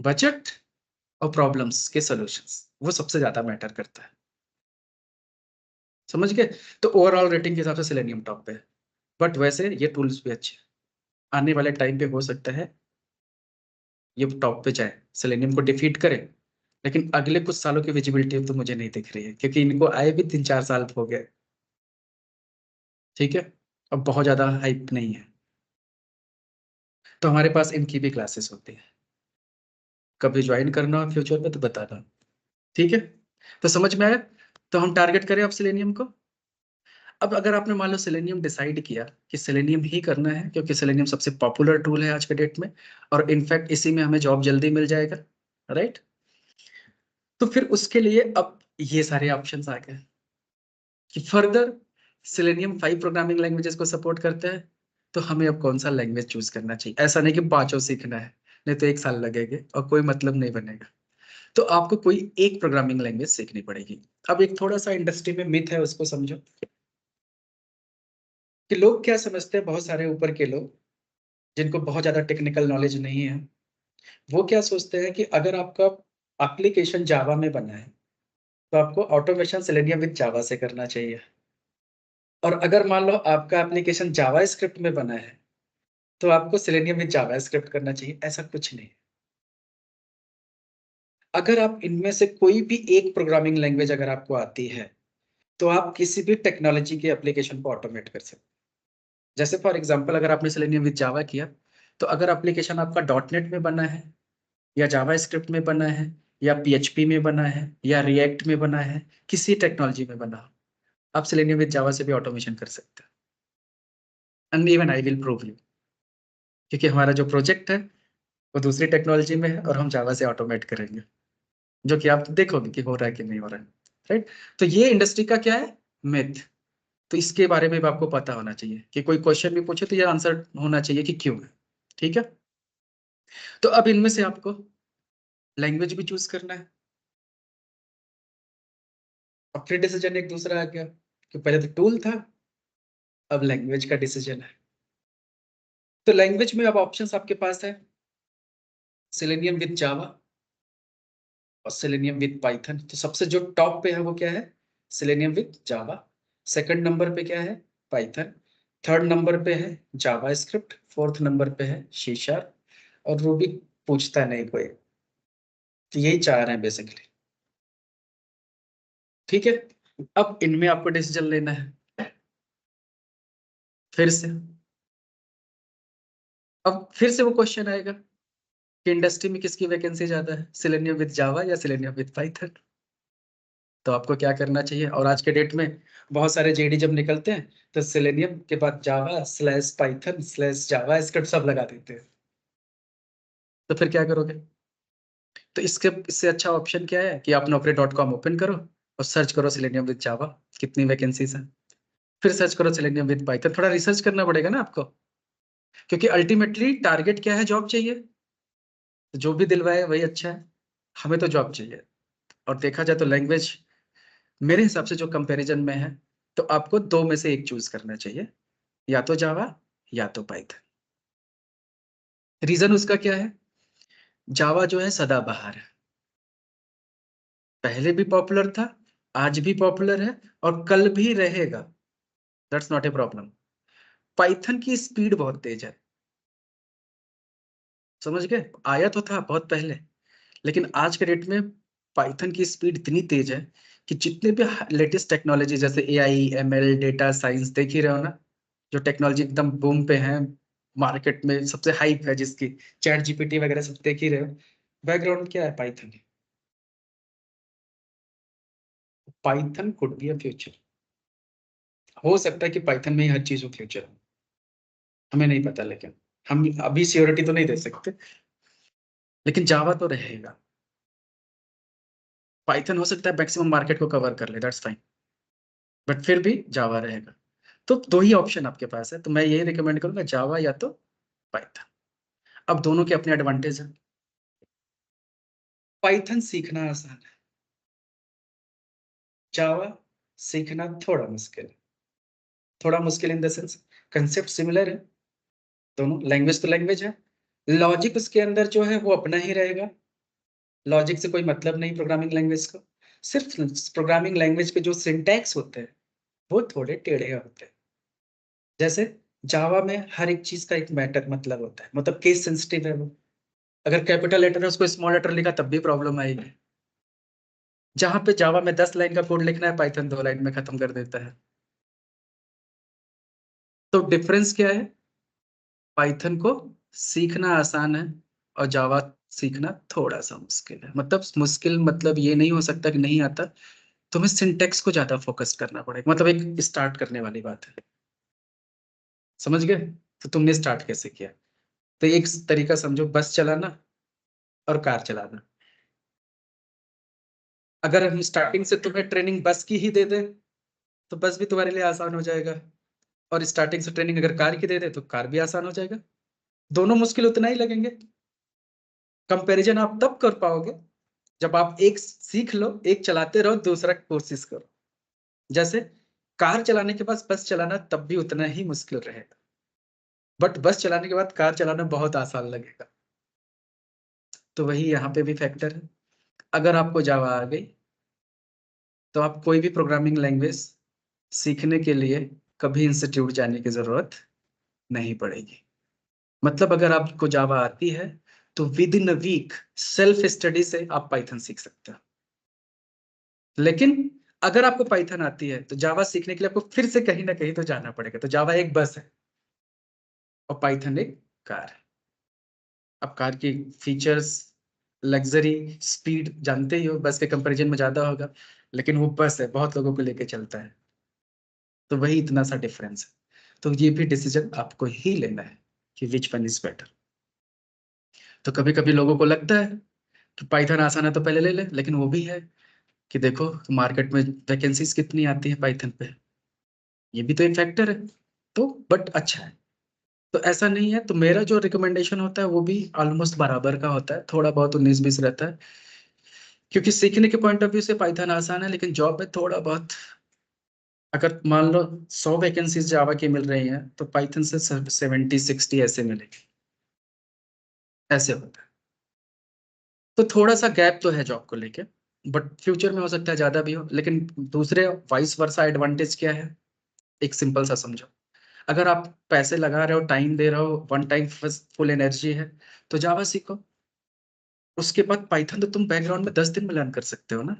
बजट और प्रॉब्लम्स के सॉल्यूशंस, वो सबसे ज्यादा मैटर करता है। समझ गए? तो ओवरऑल रेटिंग के हिसाब से सेलेनियम टॉप पे है। बट वैसे ये टूल्स भी अच्छे हैं, आने वाले टाइम पे हो सकता है ये टॉप पे जाए, सेलेनियम को डिफीट करे। लेकिन अगले कुछ सालों की विजिबिलिटी तो मुझे नहीं दिख रही है, क्योंकि इनको आए भी 3-4 साल हो गए, ठीक है। अब बहुत ज्यादा हाइप नहीं है। तो हमारे पास इनकी भी क्लासेस होती है, कभी ज्वाइन करना हो फ्यूचर में तो बताना, ठीक है। तो समझ में आया? तो हम टारगेट करें अब सेलेनियम को। अब अगर आपने मान लो सेलेनियम डिसाइड किया कि सेलेनियम ही करना है, क्योंकि सेलेनियम सबसे पॉपुलर टूल है आज के डेट में, और इनफैक्ट इसी में हमें जॉब जल्दी मिल जाएगा, राइट। तो फिर उसके लिए अब ये सारे ऑप्शंस आ गए कि फर्दर सेलेनियम 5 प्रोग्रामिंग लैंग्वेजेस को सपोर्ट करता है, तो हमें अब कौन सा लैंग्वेज चूज करना चाहिए। ऐसा नहीं कि पांचों सीखना है, नहीं तो 1 साल लगेगा और कोई मतलब नहीं बनेगा। तो आपको कोई एक प्रोग्रामिंग लैंग्वेज सीखनी पड़ेगी। अब एक थोड़ा सा इंडस्ट्री में मिथ है, उसको समझो कि लोग क्या समझते हैं, बहुत सारे ऊपर के लोग जिनको बहुत ज्यादा टेक्निकल नॉलेज नहीं है, वो क्या सोचते हैं कि अगर आपका एप्लीकेशन जावा में बना है तो आपको ऑटोमेशन सेलेनियम विद जावा से करना चाहिए, और अगर मान लो आपका एप्लीकेशन जावा स्क्रिप्ट में बना है तो आपको सेलेनियम विद जावा स्क्रिप्ट करना चाहिए। ऐसा कुछ नहीं। अगर आप इनमें से कोई भी एक प्रोग्रामिंग लैंग्वेज अगर आपको आती है तो आप किसी भी टेक्नोलॉजी के एप्लीकेशन को ऑटोमेट कर सकते हैं। जैसे फॉर एग्जांपल अगर आपने सेलेनियम विद जावा किया तो अगर एप्लीकेशन आपका डॉटनेट में बना है या जावा स्क्रिप्ट में बना है या पीएचपी में बना है या रिएक्ट में बना है, किसी टेक्नोलॉजी में बना हो, आप सेलेनियम विद जावा से भी ऑटोमेशन कर सकते हैं। And even I will prove you, क्योंकि हमारा जो प्रोजेक्ट है वो दूसरी टेक्नोलॉजी में है और हम जावा से ऑटोमेट करेंगे, जो कि आप देखोगे कि हो रहा है कि नहीं हो रहा है, राइट। तो ये इंडस्ट्री का क्या है, मिथ। तो इसके बारे में भी आपको पता होना चाहिए कि कोई क्वेश्चन भी पूछे तो ये आंसर होना चाहिए कि क्यों है, ठीक है। तो अब इनमें से आपको लैंग्वेज भी चूज करना है। अब फिर डिसीजन एक दूसरा आ गया कि पहले तो टूल था, अब लैंग्वेज का डिसीजन है। तो लैंग्वेज में अब ऑप्शंस आपके पास है सेलेनियम विद जावा और सेलेनियम विद पाइथन। तो सबसे जो टॉप पे है वो क्या है, selenium with Java. Second number पे क्या है, पाइथन। थर्ड नंबर पे है जावा स्क्रिप्ट। फोर्थ नंबर पे है सी शार्प और रूबी पूछता नहीं कोई। तो यही चार हैं बेसिकली, ठीक है। अब इनमें आपको डिसीजन लेना है फिर से। अब फिर से वो क्वेश्चन आएगा कि इंडस्ट्री में किसकी वैकेंसी ज्यादा है, सेलेनियम विद जावा या सेलेनियम विद पाइथन। तो आपको क्या करना चाहिए, और आज के डेट में बहुत सारे जेडी जब निकलते हैं तो सेलेनियम के बाद जावा स्लैश पाइथन स्लैश जावा स्क्रिप्ट सब लगा देते हैं। तो फिर क्या करोगे, तो इससे अच्छा ऑप्शन क्या है कि आप naukri.com ओपन करो और सर्च करो सेलेनियम विद जावा, कितनी वैकेंसीज है। फिर सर्च करो सेलेनियम विद पाइथन। थोड़ा रिसर्च करना पड़ेगा ना आपको, क्योंकि अल्टीमेटली टारगेट क्या है, जॉब चाहिए। तो जो भी दिलवाए वही अच्छा है, हमें तो जॉब चाहिए। और देखा जाए तो लैंग्वेज मेरे हिसाब से जो कंपैरिजन में है, तो आपको दो में से एक चूज करना चाहिए, या तो जावा या तो पाइथन। रीजन उसका क्या है, जावा जो है सदाबहार है, पहले भी पॉपुलर था, आज भी पॉपुलर है और कल भी रहेगा। That's not a problem. Python की स्पीड बहुत तेज है, समझ गए। आया तो था बहुत पहले, लेकिन आज के डेट में पाइथन की स्पीड इतनी तेज है कि जितने भी लेटेस्ट टेक्नोलॉजी जैसे एआई एमएल डेटा साइंस देख ही रहे हो ना, जो टेक्नोलॉजी एकदम बूम पे है, मार्केट में सबसे हाइप है जिसकी, चैट जीपीटी वगैरह सब देख ही रहे हो, बैकग्राउंड क्या है, Python. Python could be a future. हो सकता है कि पाइथन में ही हर चीज हो फ्यूचर, हमें नहीं पता, लेकिन हम अभी श्योरिटी तो नहीं दे सकते। लेकिन जावा तो रहेगा, पाइथन हो सकता है मैक्सिमम मार्केट को कवर कर ले, दैट्स फाइन, बट फिर भी जावा रहेगा। तो दो ही ऑप्शन आपके पास है, तो मैं यही रिकमेंड करूंगा, जावा या तो पाइथन। अब दोनों के अपने एडवांटेज है। पाइथन सीखना आसान है, जावा सीखना थोड़ा मुश्किल है। थोड़ा मुश्किल in the sense concept similar है, दोनों लैंग्वेज तो लैंग्वेज है, लॉजिक उसके अंदर जो है वो अपना ही रहेगा। लॉजिक से कोई मतलब नहीं प्रोग्रामिंग लैंग्वेज का, सिर्फ प्रोग्रामिंग लैंग्वेज के जो सिंटैक्स होते हैं वो थोड़े टेढ़े होते हैं। जैसे जावा में हर एक चीज का एक मैटर मतलब होता है, मतलब केस सेंसिटिव है वो। अगर कैपिटल लेटर है उसको स्मॉल लेटर लिखा तब भी प्रॉब्लम आएगी। जहां पे जावा में 10 लाइन का कोड लिखना है, पाइथन 2 लाइन में खत्म कर देता है। तो डिफरेंस क्या है, पाइथन को सीखना आसान है और जावा सीखना थोड़ा सा मुश्किल है। मतलब मुश्किल मतलब ये नहीं हो सकता कि नहीं आता, तुम्हें सिंटेक्स को ज्यादा फोकस करना पड़ेगा, मतलब एक स्टार्ट करने वाली बात है, समझ गए। तो तुमने स्टार्ट कैसे किया, तो एक तरीका समझो, बस चलाना और कार चलाना। अगर हम स्टार्टिंग से तुम्हें ट्रेनिंग बस की ही दे दें तो बस भी तुम्हारे लिए आसान हो जाएगा, और स्टार्टिंग से ट्रेनिंग अगर कार की दे दे तो कार भी आसान हो जाएगा। दोनों मुश्किल उतना ही लगेंगे। कंपैरिजन आप तब कर पाओगे जब आप एक सीख लो, एक चलाते रहो, दूसरा कोशिश करो। जैसे कार चलाने के बाद बस चलाना तब भी उतना ही मुश्किल रहेगा, बट बस चलाने के बाद कार चलाना बहुत आसान लगेगा। तो वही यहाँ पे भी फैक्टर है। अगर आपको जावा आ गई तो आप कोई भी प्रोग्रामिंग लैंग्वेज सीखने के लिए कभी इंस्टीट्यूट जाने की जरूरत नहीं पड़ेगी। मतलब अगर आपको जावा आती है तो within a week self study से आप पाइथन सीख सकते हो। लेकिन अगर आपको पाइथन आती है तो जावा सीखने के लिए आपको फिर से कहीं ना कहीं तो जाना पड़ेगा। तो जावा एक बस है और पाइथन एक कार है। अब कार की फीचर्स, लग्जरी, स्पीड जानते ही हो, बस के कंपैरिजन में ज्यादा होगा, लेकिन वो बस है, बहुत लोगों को लेके चलता है। तो वही इतना सा डिफरेंस है। तो ये भी डिसीजन आपको ही लेना है कि विच वन इज बेटर। तो कभी कभी लोगों को लगता है कि पाइथन आसान है तो पहले ले ले, लेकिन वो भी है कि देखो मार्केट में वैकेंसीज कितनी आती है पाइथन पे, ये भी तो एक फैक्टर है। तो बट अच्छा है, तो ऐसा नहीं है। तो मेरा जो रिकमेंडेशन होता है वो भी ऑलमोस्ट बराबर का होता है, थोड़ा बहुत 19-20 रहता है, क्योंकि सीखने के पॉइंट ऑफ व्यू से पाइथन आसान है, लेकिन जॉब में थोड़ा बहुत, अगर मान लो 100 वैकेंसीज जावा की मिल रही हैं तो पाइथन से 70-60 ऐसे मिलेगी, ऐसे होता है। तो थोड़ा सा गैप तो है जॉब को लेके, बट फ्यूचर में हो सकता है ज्यादा भी हो। लेकिन दूसरे वाइस वर्सा एडवांटेज क्या है, एक सिंपल सा समझो। अगर आप पैसे लगा रहे हो, टाइम दे रहे हो, वन टाइम फुल एनर्जी है, तो जावा सीखो। उसके बाद पाइथन तो तुम बैकग्राउंड में 10 दिन में लर्न कर सकते हो ना,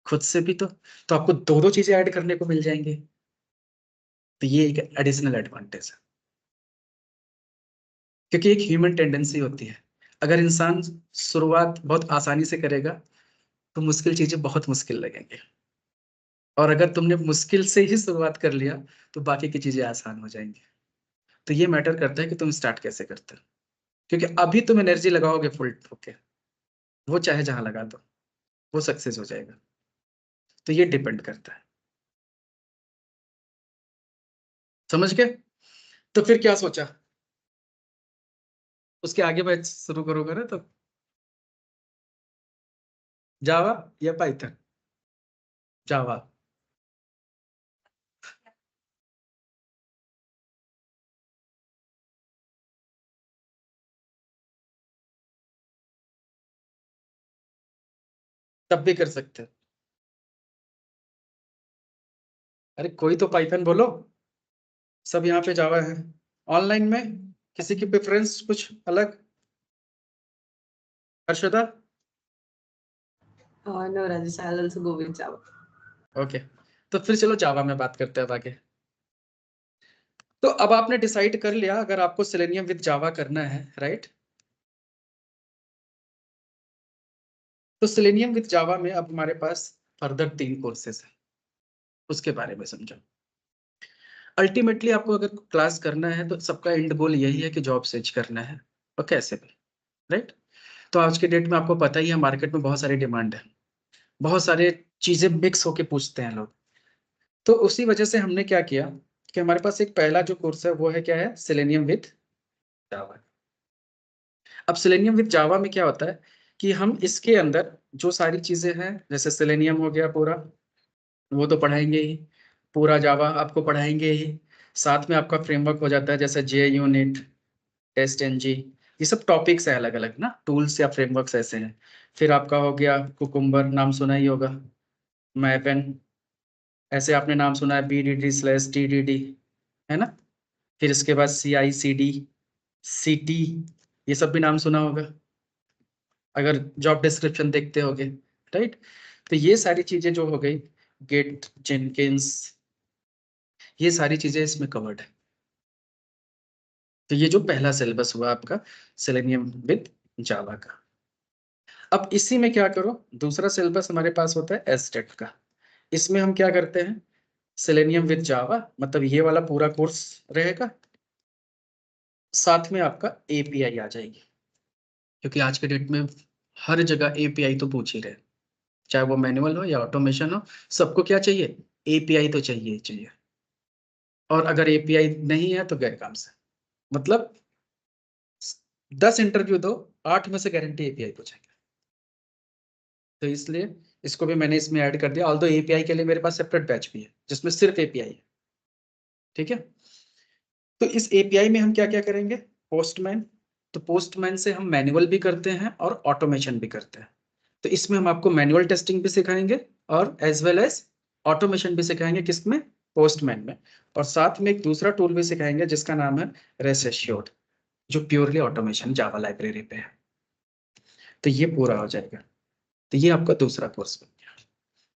खुद से भी। तो आपको दो दो चीजें ऐड करने को मिल जाएंगे। तो ये एक एडिशनल एडवांटेज है, क्योंकि एक ह्यूमन टेंडेंसी होती है, अगर इंसान शुरुआत बहुत आसानी से करेगा तो मुश्किल चीजें बहुत मुश्किल लगेंगे, और अगर तुमने मुश्किल से ही शुरुआत कर लिया तो बाकी की चीजें आसान हो जाएंगी। तो ये मैटर करता है कि तुम स्टार्ट कैसे करते हो, क्योंकि अभी तुम एनर्जी लगाओगे फुल ओके, वो चाहे जहां लगा दो वो सक्सेस हो जाएगा। तो ये डिपेंड करता है, समझ गए। तो फिर क्या सोचा, उसके आगे बैच शुरू करोगे ना, तो जावा या पाइथन? जावा। तब भी कर सकते हो। अरे कोई तो पाइथन बोलो, सब यहाँ पे जावा है। ऑनलाइन में किसी की प्रेफरेंस कुछ अलग? Harshada? No, Rajesh, I'll also go with Java. Okay, तो फिर चलो जावा में बात करते हैं अब आगे। तो अब आपने डिसाइड कर लिया अगर आपको सेलेनियम विद जावा करना है, राइट? तो सेलेनियम विद जावा में अब हमारे पास फर्दर 3 कोर्सेज हैं, उसके बारे में समझो। अल्टीमेटली आपको अगर क्लास करना है तो सबका एंड गोल यही है कि जॉब सर्च करना है, और कैसे भी, राइट? तो आज के डेट में आपको पता ही है मार्केट में बहुत सारी डिमांड है, बहुत सारे चीजें मिक्स होके पूछते हैं लोग। तो उसी वजह से हमने क्या किया कि हमारे पास एक पहला जो कोर्स है वो है, क्या है, सेलेनियम विद जावा। अब सेलेनियम विद जावा में क्या होता है कि हम इसके अंदर जो सारी चीजें हैं, जैसे सेलेनियम हो गया पूरा, वो तो पढ़ाएंगे ही, पूरा जावा आपको पढ़ाएंगे ही। साथ में आपका फ्रेमवर्क हो जाता है, जैसे जे यूनिट, टेस्ट एनजी, ये सब टॉपिक्स है अलग अलग ना, टूल्स या फ्रेमवर्क्स ऐसे हैं। फिर आपका हो गया कुकुम्बर, नाम सुना ही होगा, मैवेन, ऐसे आपने नाम सुना है, BDD/TDD, है ना? फिर इसके बाद CI/CD, CT, ये सब भी नाम सुना होगा अगर जॉब डिस्क्रिप्शन देखते होगे, राइट? तो ये सारी चीजें जो हो गई, गेट, जेनकिंस, ये सारी चीजें इसमें कवर्ड है। तो ये जो पहला सिलेबस हुआ आपका सेलेनियम विद जावा का। अब इसी में क्या करो, दूसरा सिलेबस हमारे पास होता है एस्टेट का। इसमें हम क्या करते हैं, सेलेनियम विद जावा, मतलब ये वाला पूरा कोर्स रहेगा, साथ में आपका API आ जाएगी, क्योंकि आज के डेट में हर जगह API तो पूछ ही रहे, चाहे वो मैनुअल हो या ऑटोमेशन हो, सबको क्या चाहिए, API तो चाहिए ही चाहिए। और अगर API नहीं है तो गए काम से, मतलब 10 इंटरव्यू दो, 8 में से गारंटी API पूछेंगे। तो इसलिए इसको भी मैंने इसमें ऐड कर दिया, ऑल्दो API के लिए मेरे पास सेपरेट बैच भी है जिसमें सिर्फ API है, ठीक है? तो इस API में हम क्या क्या करेंगे, पोस्टमैन, तो पोस्टमैन से हम मैनुअल भी करते हैं और ऑटोमेशन भी करते हैं। तो इसमें हम आपको मैनुअल टेस्टिंग भी सिखाएंगे और एज वेल एज ऑटोमेशन भी सिखाएंगे, किसमें, पोस्टमैन में। और साथ में एक दूसरा टूल भी सिखाएंगे जिसका नाम है रेस्ट एश्योर्ड, जो प्योरली ऑटोमेशन जावा लाइब्रेरी पे है। तो ये पूरा हो जाएगा। तो ये आपका दूसरा कोर्स बन गया।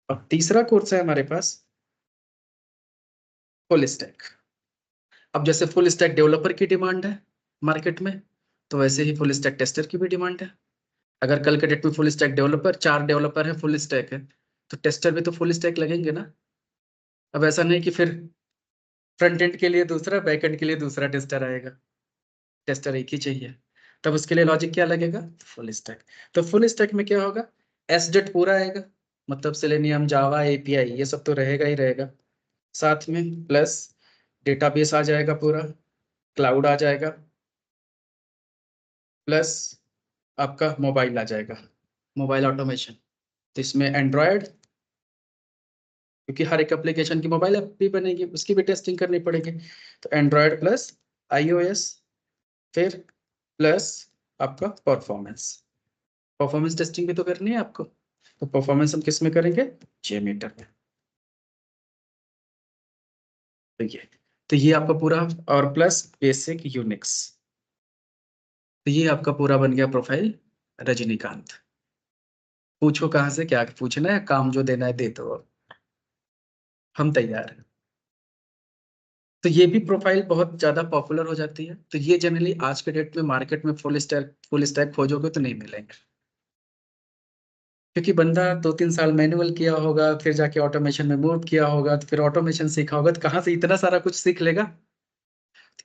अब तीसरा कोर्स है हमारे पास फुल स्टैक। अब जैसे फुल स्टैक डेवलपर की डिमांड है मार्केट में, तो वैसे ही फुल स्टैक टेस्टर की भी डिमांड है। अगर कल के डेट में फुल स्टैक डेवलपर 4 डेवलपर है, फुल स्टैक है, तो टेस्टर भी तो फुल स्टैक लगेंगे ना। अब ऐसा नहीं कि फिर फ्रंट एंड के लिए दूसरा, बैक एंड के लिए दूसरा टेस्टर आएगा, टेस्टर एक ही चाहिए। तब उसके लिए लॉजिक क्या लगेगा, फुल स्टैक। तो फुल स्टैक में क्या होगा, एसजेट पूरा आएगा, मतलब सेलेनियम, जावा, एपीआई, ये सब तो रहेगा ही रहेगा साथ में, प्लस डेटाबेस आ जाएगा पूरा, क्लाउड आ जाएगा, प्लस आपका मोबाइल आ जाएगा, मोबाइल ऑटोमेशन। तो इसमें एंड्रॉयड, क्योंकि हर एक एप्लीकेशन की मोबाइल ऐप भी बनेगी, उसकी भी टेस्टिंग करनी पड़ेगी, तो एंड्रॉयड प्लस आईओएस, फिर प्लस आपका परफॉर्मेंस। परफॉर्मेंस टेस्टिंग भी तो करनी है आपको, तो परफॉर्मेंस हम किस में करेंगे, जेमीटर में। तो ये आपका पूरा, और प्लस बेसिक यूनिक्स। तो ये आपका पूरा बन गया प्रोफाइल रजनीकांत। पूछो कहाँ से क्या पूछना है, काम जो देना है दे दो, हम तैयार हैं। तो ये भी प्रोफाइल बहुत ज्यादा पॉपुलर हो जाती है। तो ये जनरली आज के डेट में मार्केट में फुल स्टैक खोजोगे तो नहीं मिलेंगे, क्योंकि बंदा 2-3 साल मैनुअल किया होगा, फिर जाके ऑटोमेशन में मूव किया होगा, तो फिर ऑटोमेशन सीखा होगा, तो कहाँ से इतना सारा कुछ सीख लेगा।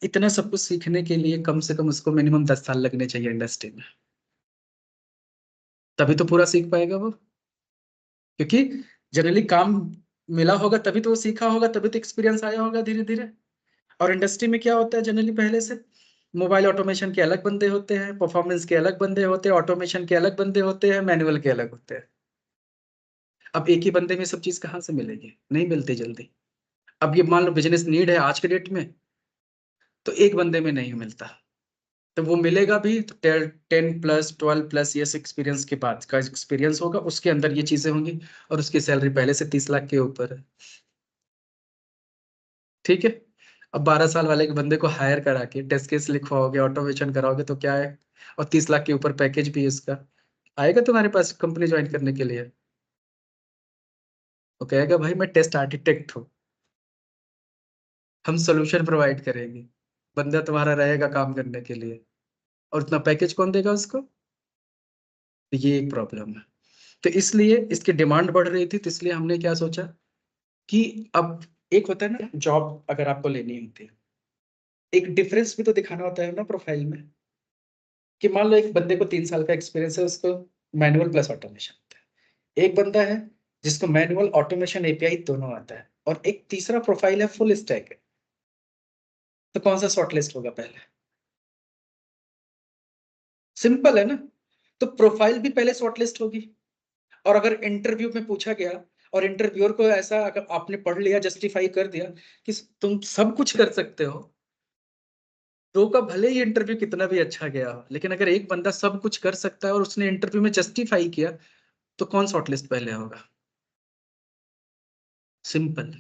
इतना सब कुछ सीखने के लिए कम से कम उसको मिनिमम 10 साल लगने चाहिए इंडस्ट्री में, तभी तो पूरा सीख पाएगा वो। क्योंकि जनरली काम मिला होगा तभी तो वो सीखा होगा, तभी तो एक्सपीरियंस आया होगा धीरे धीरे। और इंडस्ट्री में क्या होता है जनरली, पहले से मोबाइल ऑटोमेशन के अलग बंदे होते हैं, परफॉर्मेंस के अलग बंदे होते हैं, ऑटोमेशन के अलग बंदे होते हैं, मैनुअल के अलग होते हैं। अब एक ही बंदे में सब चीज कहाँ से मिलेगी, नहीं मिलती जल्दी। अब ये मान लो बिजनेस नीड है आज के डेट में, तो एक बंदे में नहीं मिलता, तो वो मिलेगा भी तो 10+12+ ईयर्स एक्सपीरियंस के बाद का एक्सपीरियंस होगा, उसके अंदर ये चीजें होंगी, और उसकी सैलरी पहले से 30 लाख के ऊपर है। ठीक है। अब 12 साल वाले के बंदे को हायर करा के टेस्ट केस लिखवाओगे, ऑटोमेशन कराओगे, तो क्या है, और 30 लाख के ऊपर पैकेज भी है इसका, आएगा तुम्हारे पास कंपनी ज्वाइन करने के लिए। वो कहेगा भाई मैं टेस्ट आर्किटेक्ट हूँ, हम सोल्यूशन प्रोवाइड करेंगे, बंदा तुम्हारा रहेगा काम करने के लिए, और उतना पैकेज कौन देगा उसको। तो ये एक प्रॉब्लम है। तो इसलिए इसकी डिमांड बढ़ रही थी, तो इसलिए हमने क्या सोचा कि अब एक होता है ना, जॉब अगर आपको लेनी होती है, एक डिफरेंस भी तो दिखाना होता है ना प्रोफाइल में, कि मान लो एक बंदे को 3 साल का एक्सपीरियंस है, उसको मैनुअल प्लस ऑटोमेशन आता है। एक बंदा है जिसको मैनुअल ऑटोमेशन एपीआई दोनों आता है, और एक तीसरा प्रोफाइल है फुल स्टैक है, तो कौन सा शॉर्टलिस्ट होगा पहले, सिंपल है ना। तो प्रोफाइल भी पहले शॉर्टलिस्ट होगी, और अगर इंटरव्यू में पूछा गया और इंटरव्यूअर को ऐसा अगर आपने पढ़ लिया, जस्टिफाई कर दिया कि तुम सब कुछ कर सकते हो, तो का भले ही इंटरव्यू कितना भी अच्छा गया हो, लेकिन अगर एक बंदा सब कुछ कर सकता है और उसने इंटरव्यू में जस्टिफाई किया, तो कौन शॉर्टलिस्ट पहले होगा, सिंपल।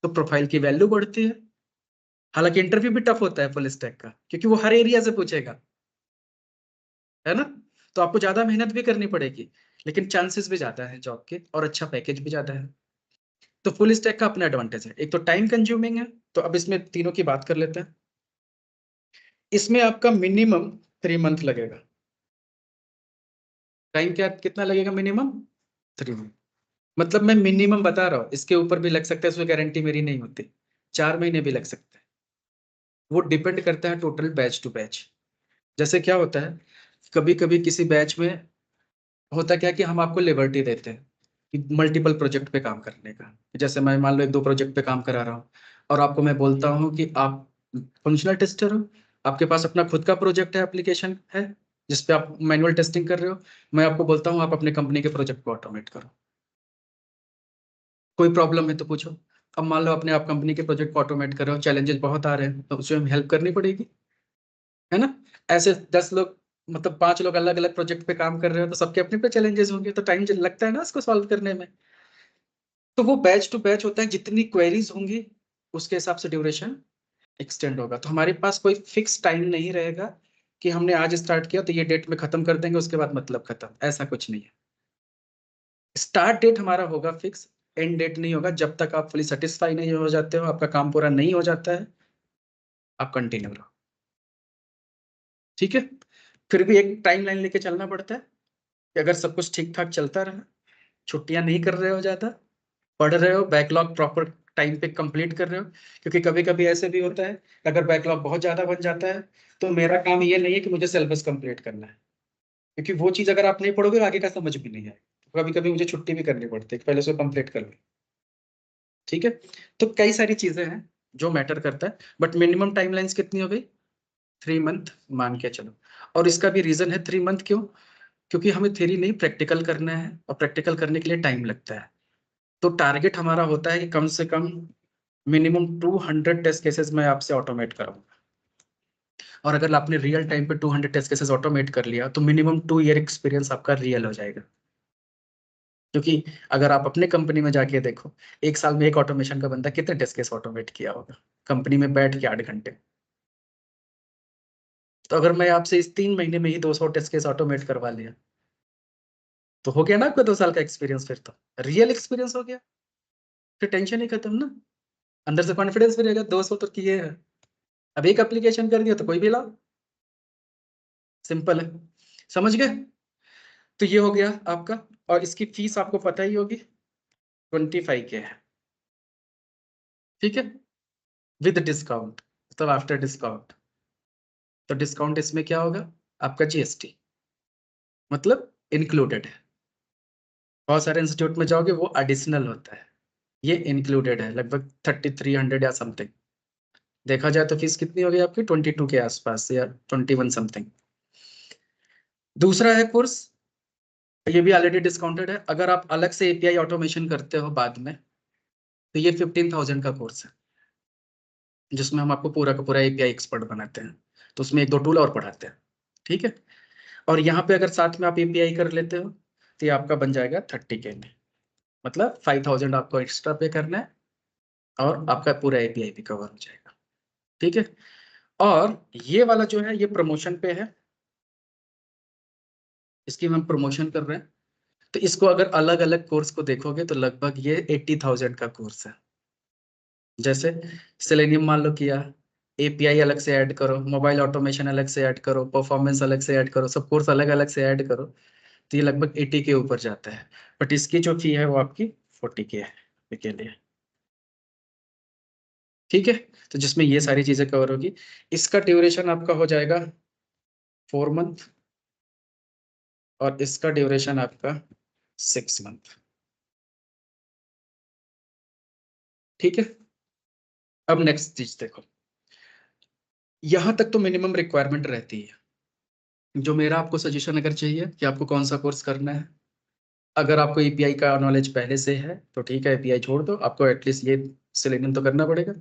तो प्रोफाइल की वैल्यू बढ़ती है। हालांकि इंटरव्यू भी टफ होता है फुल स्टैक का, क्योंकि वो हर एरिया से पूछेगा, है ना। तो आपको ज्यादा मेहनत भी करनी पड़ेगी, लेकिन चांसेस भी ज्यादा है जॉब के, और अच्छा पैकेज भी ज्यादा है। तो फुल स्टैक का अपना एडवांटेज है, एक तो टाइम कंज्यूमिंग है। तो अब इसमें तीनों की बात कर लेते हैं। इसमें आपका मिनिमम 3 मंथ लगेगा। टाइम क्या कितना लगेगा, मिनिमम 3 मंथ। मतलब मैं मिनिमम बता रहा हूँ, इसके ऊपर भी लग सकता है, उसमें गारंटी मेरी नहीं होती, 4 महीने भी लग सकते हैं। वो डिपेंड करता है टोटल बैच टू बैच। जैसे क्या होता है, कभी कभी किसी बैच में होता क्या कि हम आपको लिबर्टी देते हैं कि मल्टीपल प्रोजेक्ट पे काम करने का। जैसे मैं मान लो 1-2 प्रोजेक्ट पे काम करा रहा हूँ, और आपको मैं बोलता हूँ कि आप फंक्शनल टेस्टर हो, आपके पास अपना खुद का प्रोजेक्ट है, एप्लीकेशन है जिसपे आप मैनुअल टेस्टिंग कर रहे हो। मैं आपको बोलता हूँ आप अपने कंपनी के प्रोजेक्ट को ऑटोमेट करो, कोई प्रॉब्लम है तो पूछो। अब मान लो अपने आप कंपनी के प्रोजेक्ट को ऑटोमेट कर रहे हो, चैलेंजेस बहुत आ रहे हैं, तो उसमें हेल्प करनी पड़ेगी, है ना। ऐसे 10 लोग, मतलब 5 लोग अलग अलग प्रोजेक्ट पे काम कर रहे हो, तो सबके अपने पे चैलेंजेस होंगे, तो टाइम लगता है ना उसको सॉल्व करने में। तो वो बैच टू बैच होता है, जितनी क्वेरीज होंगी उसके हिसाब से ड्यूरेशन एक्सटेंड होगा। तो हमारे पास कोई फिक्स टाइम नहीं रहेगा कि हमने आज स्टार्ट किया तो ये डेट में खत्म कर देंगे, उसके बाद मतलब खत्म, ऐसा कुछ नहीं है। स्टार्ट डेट हमारा होगा फिक्स, एंड डेट नहीं होगा। जब तक आप फुली सेटिस्फाई नहीं हो जाते हो, आपका काम पूरा नहीं हो जाता है, आप कंटिन्यू रहो, ठीक है। फिर भी एक टाइमलाइन लेके चलना पड़ता है कि अगर सब कुछ ठीक ठाक चलता रहा, छुट्टियां नहीं कर रहे हो ज्यादा, पढ़ रहे हो, बैकलॉग प्रॉपर टाइम पे कंप्लीट कर रहे हो, क्योंकि कभी कभी ऐसे भी होता है अगर बैकलॉग बहुत ज्यादा बन जाता है तो मेरा काम ये नहीं है कि मुझे सिलेबस कंप्लीट करना है, क्योंकि वो चीज अगर आप नहीं पढ़ोगे आगे का समझ भी नहीं है, कभी कभी मुझे छुट्टी भी करनी पड़ती है कि पहले उसको कंप्लीट कर लो, ठीक है। तो कई सारी चीजें हैं जो मैटर करता है, बट मिनिमम टाइमलाइंस कितनी हो गई, 3 मंथ मान के चलो। और इसका भी रीजन है 3 मंथ क्यों, क्योंकि हमें थ्योरी नहीं प्रैक्टिकल करना है, और प्रैक्टिकल करने के लिए टाइम लगता है। तो टारगेट हमारा होता है कि कम से कम मिनिमम 200 टेस्ट केसेस मैं आपसे ऑटोमेट कराऊंगा, और अगर आपने रियल टाइम पे 200 टेस्ट केसेस ऑटोमेट कर लिया तो मिनिमम 2 ईयर एक्सपीरियंस आपका रियल हो जाएगा। क्योंकि अगर आप अपने कंपनी में जाके देखो, एक साल में एक ऑटोमेशन का बंदा कितने टेस्ट केस ऑटोमेट किया होगा कंपनी में बैठ के 8 घंटे। तो अगर मैं आपसे इस 3 महीने में ही 200 टेस्ट केस ऑटोमेट करवा लिया तो हो गया ना आपका 2 साल का एक्सपीरियंस, फिर तो रियल एक्सपीरियंस हो गया, फिर टेंशन ही खत्म ना, अंदर से कॉन्फिडेंस भी रहेगा, 200 तो किए हैं, अब एक एप्लीकेशन कर दिया तो कोई भी लाओ, सिंपल है, समझ गए। तो ये हो गया आपका, और इसकी फीस आपको पता ही होगी 25K है, ठीक है, विद डिस्काउंट, मतलब आफ्टर डिस्काउंट। तो डिस्काउंट इसमें क्या होगा, आपका जीएसटी, मतलब इंक्लूडेड है। बहुत सारे इंस्टीट्यूट में जाओगे वो एडिशनल होता है, ये इंक्लूडेड है, लगभग 3300 या समथिंग। देखा जाए तो फीस कितनी होगी आपकी 22 के आसपास या 21 समथिंग। दूसरा है कोर्स, ये भी ऑलरेडी डिस्काउंटेड है। अगर आप अलग से एपीआई ऑटोमेशन करते हो बाद में तो ये 15,000 का कोर्स है, जिसमें हम आपको पूरा का पूरा एपीआई एक्सपर्ट बनाते हैं, तो उसमें 1-2 टूल और पढ़ाते हैं, ठीक है। और यहाँ पे अगर साथ में आप एपीआई कर लेते हो तो ये आपका बन जाएगा 30K में, मतलब 5,000 आपको एक्स्ट्रा पे करना है और आपका पूरा एपीआई भी कवर हो जाएगा, ठीक है। और ये वाला जो है ये प्रमोशन पे है, इसकी हम प्रमोशन कर रहे हैं। तो इसको अगर अलग अलग कोर्स को देखोगे तो लगभग ये 80,000 का कोर्स है। जैसे सेलेनियम मान लो किया, एपीआई अलग से ऐड करो, मोबाइल ऑटोमेशन अलग से ऐड करो, परफॉर्मेंस अलग से ऐड करो, सब कोर्स अलग अलग से ऐड करो, तो ये लगभग 80 के ऊपर जाता है। बट इसकी जो फी है वो आपकी 40K है के लिए, ठीक है। तो जिसमें ये सारी चीजें कवर होगी। इसका ड्यूरेशन आपका हो जाएगा 4 मंथ, और इसका ड्यूरेशन आपका 6 मंथ, ठीक है। अब नेक्स्ट चीज देखो, यहां तक तो मिनिमम रिक्वायरमेंट रहती है। जो मेरा आपको सजेशन अगर चाहिए कि आपको कौन सा कोर्स करना है, अगर आपको एपीआई का नॉलेज पहले से है तो ठीक है, एपीआई छोड़ दो, आपको एटलीस्ट ये सेलेनियम तो करना पड़ेगा।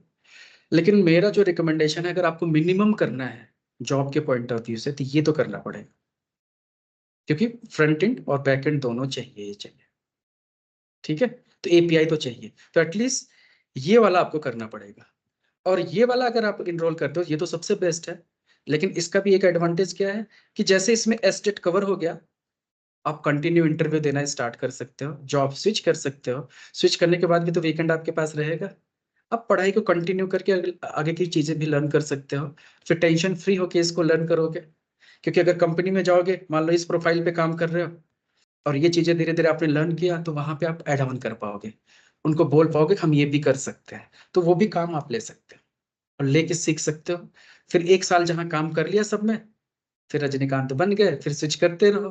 लेकिन मेरा जो रिकमेंडेशन है, अगर आपको मिनिमम करना है जॉब के पॉइंट ऑफ व्यू से, तो ये तो करना पड़ेगा, क्योंकि फ्रंट एंड और बैक एंड दोनों चाहिए ही चाहिए, ठीक है। तो एपीआई तो चाहिए, तो एटलीस्ट ये वाला आपको करना पड़ेगा। और ये वाला अगर आप इनरोल करते हो ये तो सबसे बेस्ट है। लेकिन इसका भी एक एडवांटेज क्या है कि जैसे इसमें एस्टेट कवर हो गया, आप कंटिन्यू इंटरव्यू देना स्टार्ट कर सकते हो, जॉब स्विच कर सकते हो। स्विच करने के बाद भी तो वीकेंड आपके पास रहेगा, आप पढ़ाई को कंटिन्यू करके आगे की चीजें भी लर्न कर सकते हो, फिर टेंशन फ्री होके इसको लर्न करोगे। क्योंकि अगर कंपनी में जाओगे, मान लो इस प्रोफाइल पे काम कर रहे हो और ये चीजें धीरे धीरे आपने लर्न किया, तो वहां पे आप एड ऑन कर पाओगे, उनको बोल पाओगे कि हम ये भी कर सकते हैं, तो वो भी काम आप ले सकते हो और लेके सीख सकते हो। फिर 1 साल जहां काम कर लिया सब में, फिर रजनीकांत बन गए, फिर स्विच करते रहो।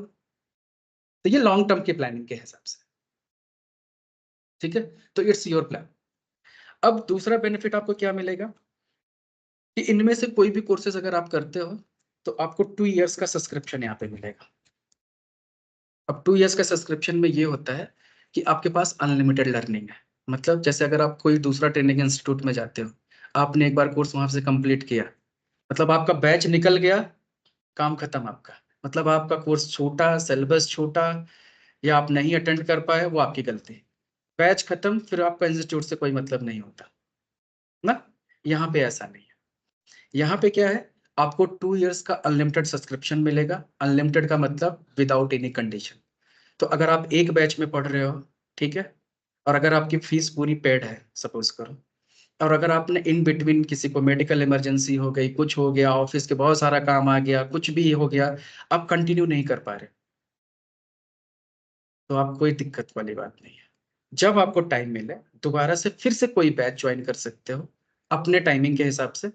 तो ये लॉन्ग टर्म की प्लानिंग के हिसाब से, ठीक है। तो इट्स योर प्लान। अब दूसरा बेनिफिट आपको क्या मिलेगा कि इनमें से कोई भी कोर्सेज अगर आप करते हो तो आपको 2 इयर्स का सब्सक्रिप्शन यहाँ पे मिलेगा। अब 2 इयर्स का सब्सक्रिप्शन में ये होता है कि आपके पास अनलिमिटेड लर्निंग है। मतलब जैसे अगर आप कोई दूसरा ट्रेनिंग इंस्टीट्यूट में जाते हो, आपने एक बार कोर्स वहां से कंप्लीट किया, मतलब आपका बैच निकल गया, काम खत्म आपका, मतलब आपका कोर्स छोटा, सिलेबस छोटा, या आप नहीं अटेंड कर पाए, वो आपकी गलती। बैच खत्म, फिर आपका इंस्टीट्यूट से कोई मतलब नहीं होता ना। यहाँ पे ऐसा नहीं है। यहाँ पे क्या है, आपको 2 इयर्स का अनलिमिटेड सब्सक्रिप्शन मिलेगा। अनलिमिटेड का मतलब विदाउट एनी कंडीशन। तो अगर आप एक बैच में पढ़ रहे हो, ठीक है, और अगर आपकी फीस पूरी पेड है सपोज करो, और अगर आपने इन बिटवीन किसी को मेडिकल इमरजेंसी हो गई, कुछ हो गया, ऑफिस के बहुत सारा काम आ गया, कुछ भी हो गया, आप कंटिन्यू नहीं कर पा रहे, तो आप कोई दिक्कत वाली बात नहीं है। जब आपको टाइम मिले दोबारा से फिर से कोई बैच ज्वाइन कर सकते हो अपने टाइमिंग के हिसाब से,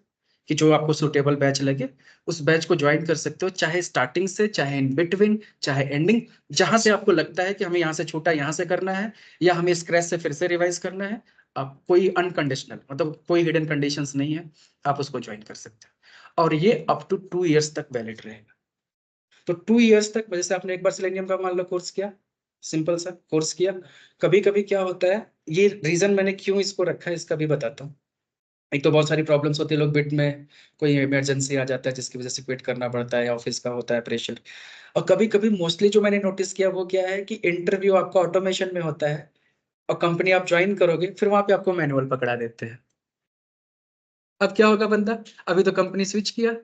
कि जो आपको सुटेबल बैच लगे उस बैच को ज्वाइन कर सकते हो, चाहे स्टार्टिंग से, चाहे इन बिटवीन, चाहे एंडिंग, जहां से आपको लगता है कि हमें यहाँ से छोटा यहाँ से करना है, या हमें स्क्रैच से फिर से रिवाइज करना है। आप कोई अनकंडीशनल, मतलब कोई हिडन कंडीशंस नहीं है, आप उसको ज्वाइन कर सकते हो, और ये अप टू 2 इयर्स तक वैलिड रहेगा। तो 2 इयर्स तक, जैसे आपने एक बार सेलेनियम का मान लो कोर्स किया, सिंपल सा कोर्स किया, कभी कभी क्या होता है, ये रीजन मैंने क्यों इसको रखा है इसका भी बताता हूँ। एक तो बहुत सारी प्रॉब्लम्स होती है, लोग बिट में कोई इमरजेंसी आ जाता है जिसकी वजह से क्विट करना पड़ता है, ऑफिस का होता है प्रेशर, और कभी कभी मोस्टली जो मैंने नोटिस किया वो क्या है कि इंटरव्यू आपका ऑटोमेशन में होता है, और कंपनी आप ज्वाइन करोगे फिर वहां पे आपको मैनुअल पकड़ा देते हैं। अब क्या होगा बंदा, अभी तो कंपनी स्विच किया,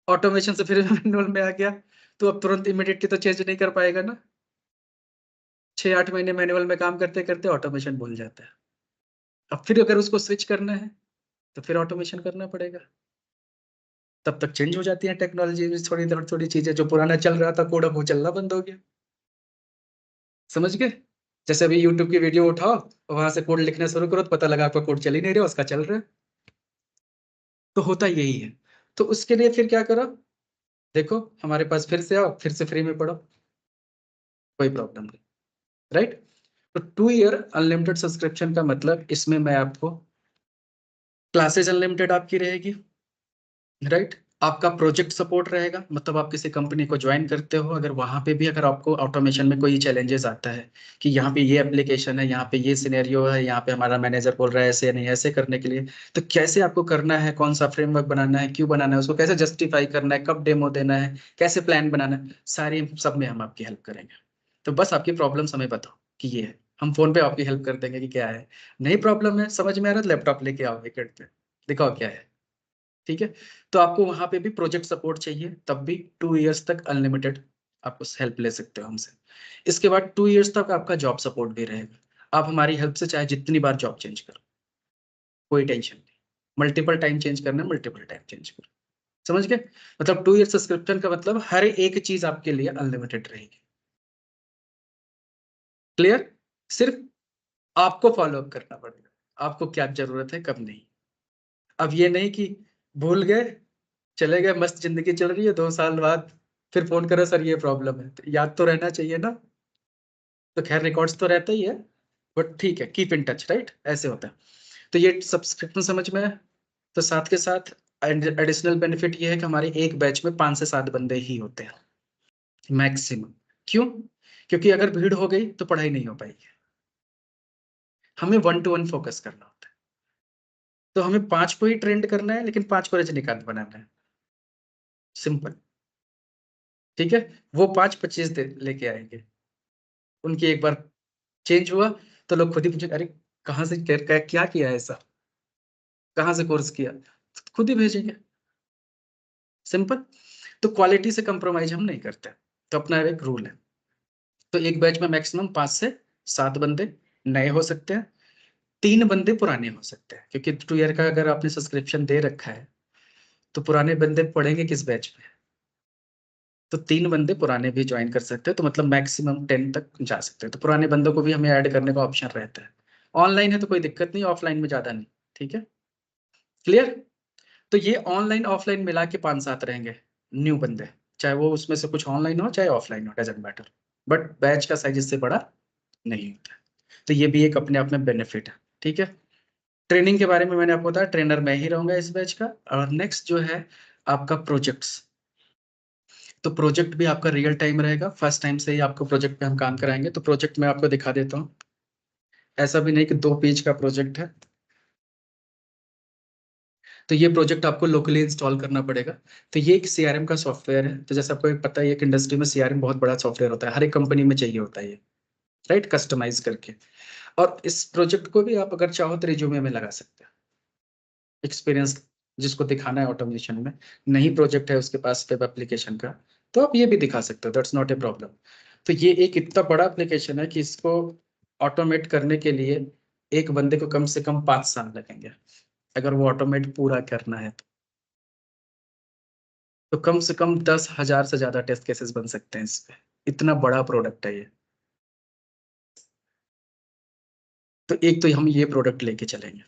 ऑटोमेशन से फिर मैनुअल में आ गया, तो अब तुरंत इमिडिएटली तो चेंज नहीं कर पाएगा ना। 6-8 महीने मैनुअल में काम करते करते ऑटोमेशन भूल जाता है। अब फिर अगर उसको स्विच करना है तो फिर ऑटोमेशन करना पड़ेगा, तब तक चेंज हो जाती है टेक्नोलॉजी में थोड़ी थोड़ी चीजें, जो पुराना चल रहा था कोड अब वो चलना बंद हो गया। समझ गए? जैसे अभी यूट्यूब की वीडियो उठाओ और वहां से कोड लिखना शुरू करो तो पता लगा आपका कोड चल ही नहीं रहा, उसका चल रहा है। तो होता यही है। तो उसके लिए फिर क्या करो, देखो हमारे पास फिर से आओ, फिर से फ्री में पढ़ो, कोई प्रॉब्लम नहीं, राइट। तो 2 ईयर अनलिमिटेड सब्सक्रिप्शन का मतलब, इसमें मैं आपको क्लासेस अनलिमिटेड आपकी रहेगी, राइट। आपका प्रोजेक्ट सपोर्ट रहेगा, मतलब आप किसी कंपनी को ज्वाइन करते हो, अगर वहां पे भी अगर आपको ऑटोमेशन में कोई चैलेंजेस आता है कि यहाँ पे ये एप्लीकेशन है, यहाँ पे ये सिनेरियो है, यहाँ पे हमारा मैनेजर बोल रहा है ऐसे नहीं ऐसे करने के लिए, तो कैसे आपको करना है, कौन सा फ्रेमवर्क बनाना है, क्यों बनाना है, उसको कैसे जस्टिफाई करना है, कब डेमो देना है, कैसे प्लान बनाना है, सारी सब में हम आपकी हेल्प करेंगे। तो बस आपकी प्रॉब्लम हमें बताओ कि ये है, हम फोन पे आपकी हेल्प कर देंगे कि क्या है, नई प्रॉब्लम है समझ में आ रहा है, लैपटॉप लेके आओ विकेट पे, दिखाओ क्या है, ठीक है। तो आपको वहां पे भी प्रोजेक्ट सपोर्ट चाहिए, तब भी 2 इयर्स तक अनलिमिटेड आप उस हेल्प ले सकते हो हमसे। इसके बाद 2 इयर्स तक आपका जॉब सपोर्ट भी रहेगा, आप हमारी हेल्प से चाहे जितनी बार जॉब चेंज करो, कोई टेंशन नहीं, मल्टीपल टाइम चेंज करना, मल्टीपल टाइम चेंज करो। समझ गए? मतलब 2 ईयर सब्सक्रिप्शन का मतलब हर एक चीज आपके लिए अनलिमिटेड रहेगी। क्लियर? सिर्फ आपको फॉलो अप करना पड़ेगा, आपको क्या जरूरत है कब नहीं। अब ये नहीं कि भूल गए चले गए, मस्त जिंदगी चल रही है, 2 साल बाद फिर फोन करो सर ये प्रॉब्लम है, तो याद तो रहना चाहिए ना। तो खैर रिकॉर्ड्स तो रहता ही है, बट ठीक है, कीप इन टच, राइट, ऐसे होता है। तो ये सब्सक्रिप्शन समझ में है। तो साथ के साथ एडिशनल बेनिफिट ये है कि हमारे एक बैच में 5 से 7 बंदे ही होते हैं मैक्सिमम। क्यों? क्योंकि अगर भीड़ हो गई तो पढ़ाई नहीं हो पाएगी, हमें 1-to-1 फोकस करना होता है। तो हमें 5 को ही ट्रेंड करना है, लेकिन 5 को रजनीकांत बनाना है, सिंपल, ठीक है। वो 5 25 दिन लेके आएंगे, उनकी एक बार चेंज हुआ तो लोग खुद ही पूछे अरे कहाँ से क्या किया है ऐसा, कहाँ से कोर्स किया, तो खुद ही भेजेंगे, सिंपल। तो क्वालिटी से कंप्रोमाइज हम नहीं करते, तो अपना एक रूल है। तो एक बैच में मैक्सिमम 5 से 7 बंदे नए हो सकते हैं, 3 बंदे पुराने हो सकते हैं, क्योंकि 2 ईयर का अगर आपने सब्सक्रिप्शन दे रखा है तो पुराने बंदे पढ़ेंगे किस बैच में, तो 3 बंदे पुराने भी ज्वाइन कर सकते हैं, तो मतलब मैक्सिमम 10 तक जा सकते हैं। तो पुराने बंदों को भी हमें ऐड करने का ऑप्शन रहता है। ऑनलाइन है तो कोई दिक्कत नहीं, ऑफलाइन में ज्यादा नहीं, ठीक है, क्लियर। तो ये ऑनलाइन ऑफलाइन मिला के 5-7 रहेंगे न्यू बंदे, चाहे वो उसमें से कुछ ऑनलाइन हो चाहे ऑफलाइन हो, डजेंट मैटर, बट बैच का साइज इससे बड़ा नहीं होता है। तो ये भी एक अपने आप में बेनिफिट है, ठीक है। ट्रेनिंग के बारे में मैंने आपको बताया, ट्रेनर मैं ही रहूंगा इस बैच का। और नेक्स्ट जो है आपका प्रोजेक्ट्स, तो प्रोजेक्ट भी आपका रियल टाइम रहेगा, फर्स्ट टाइम से ही आपको प्रोजेक्ट पे हम काम कराएंगे। तो प्रोजेक्ट मैं आपको दिखा देता हूँ, ऐसा भी नहीं कि 2 पेज का प्रोजेक्ट है। तो ये प्रोजेक्ट आपको लोकली इंस्टॉल करना पड़ेगा। तो ये एक सीआरएम का सॉफ्टवेयर है, तो जैसे आपको पता है एक इंडस्ट्री में सीआरएम बहुत बड़ा सॉफ्टवेयर होता है, हर एक कंपनी में चाहिए होता है ये, राइट, कस्टमाइज करके। और इस प्रोजेक्ट को भी आप अगर चाहो तो रिज्यूमे में लगा सकते हैं, एक्सपीरियंस जिसको दिखाना है ऑटोमेशन में, नहीं प्रोजेक्ट है उसके पास वेब एप्लीकेशन का, तो आप ये भी दिखा सकते हो, दैट्स नॉट ए प्रॉब्लम। तो ये एक इतना बड़ा एप्लीकेशन है कि इसको ऑटोमेट करने के लिए एक बंदे को कम से कम 5 साल लगेंगे, अगर वो ऑटोमेट पूरा करना है तो कम से कम 10,000 से ज्यादा टेस्ट केसेस बन सकते हैं इस पे, इतना बड़ा प्रोडक्ट है ये। तो एक तो हम ये प्रोडक्ट लेके चलेंगे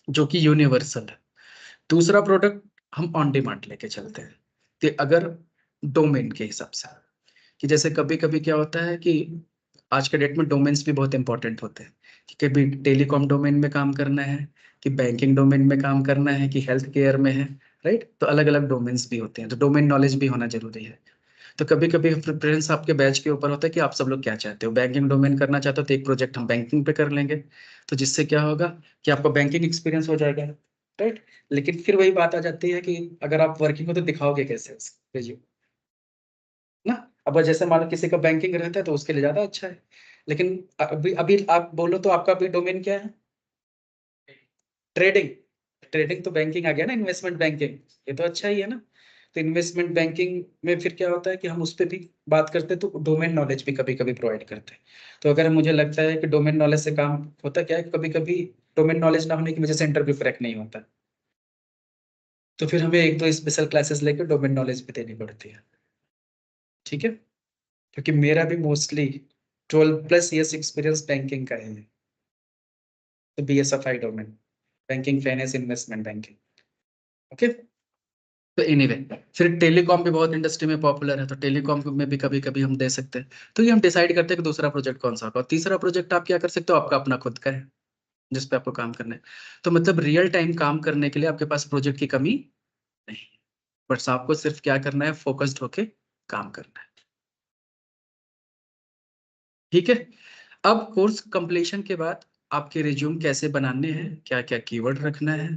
जो कि यूनिवर्सल है। दूसरा प्रोडक्ट हम ऑन डिमांड लेके चलते हैं, तो अगर डोमेन के हिसाब से, कि जैसे कभी कभी क्या होता है कि आज के डेट में डोमेन्स भी बहुत इंपॉर्टेंट होते हैं, कि कभी टेलीकॉम डोमेन में काम करना है, कि बैंकिंग डोमेन में काम करना है, कि हेल्थ केयर में है, राइट। तो अलग अलग डोमेन्स भी होते हैं, तो डोमेन नॉलेज भी होना जरूरी है। तो कभी कभी प्रेफरेंस आपके बैच के ऊपर होता है कि आप सब लोग क्या चाहते हो। बैंकिंग डोमेन करना चाहते हो तो एक प्रोजेक्ट हम बैंकिंग पे कर लेंगे, तो जिससे क्या होगा कि आपको बैंकिंग एक्सपीरियंस हो जाएगा, राइट। लेकिन फिर वही बात आ जाती है कि अगर आप वर्किंग हो तो दिखाओगे कैसे रिज्यूम ना। अब जैसे मान लो किसी का बैंकिंग रहता है तो उसके लिए ज्यादा अच्छा है, लेकिन अभी अभी आप बोलो तो आपका अभी डोमेन क्या है? ट्रेडिंग। ट्रेडिंग तो बैंकिंग आ गया ना, इन्वेस्टमेंट बैंकिंग, ये तो अच्छा ही है ना। तो इन्वेस्टमेंट बैंकिंग में फिर क्या होता है कि हम उस पर भी बात करते हैं, तो डोमेन नॉलेज भी कभी कभी प्रोवाइड करते हैं। तो अगर मुझे लगता है कि डोमेन नॉलेज से काम होता क्या है, कभी कभी डोमेन नॉलेज ना होने की वजह से इंटरव्यू क्रैक नहीं होता, तो फिर हमें एक दो स्पेशल क्लासेस लेकर डोमेन नॉलेज भी देनी पड़ती है, ठीक है। क्योंकि मेरा भी मोस्टली 12+ ईयर्स एक्सपीरियंस बैंकिंग का है, तो BSFI domain, banking finance investment banking, okay. तो एनीवे, फिर टेलीकॉम भी बहुत इंडस्ट्री में पॉपुलर है, तो टेलीकॉम में भी कभी कभी हम दे सकते हैं। तो ये हम डिसाइड करते हैं कि दूसरा प्रोजेक्ट कौन सा होगा। और तीसरा प्रोजेक्ट आप क्या कर सकते हो, आपका अपना खुद का है जिस पे आपको काम करना है। तो मतलब रियल टाइम काम करने के लिए आपके पास प्रोजेक्ट की कमी नहीं, बस आपको सिर्फ क्या करना है, फोकस्ड होके काम करना है, ठीक है। अब कोर्स कंप्लीशन के बाद आपके रिज्यूम कैसे बनाने हैं, क्या क्या कीवर्ड रखना है,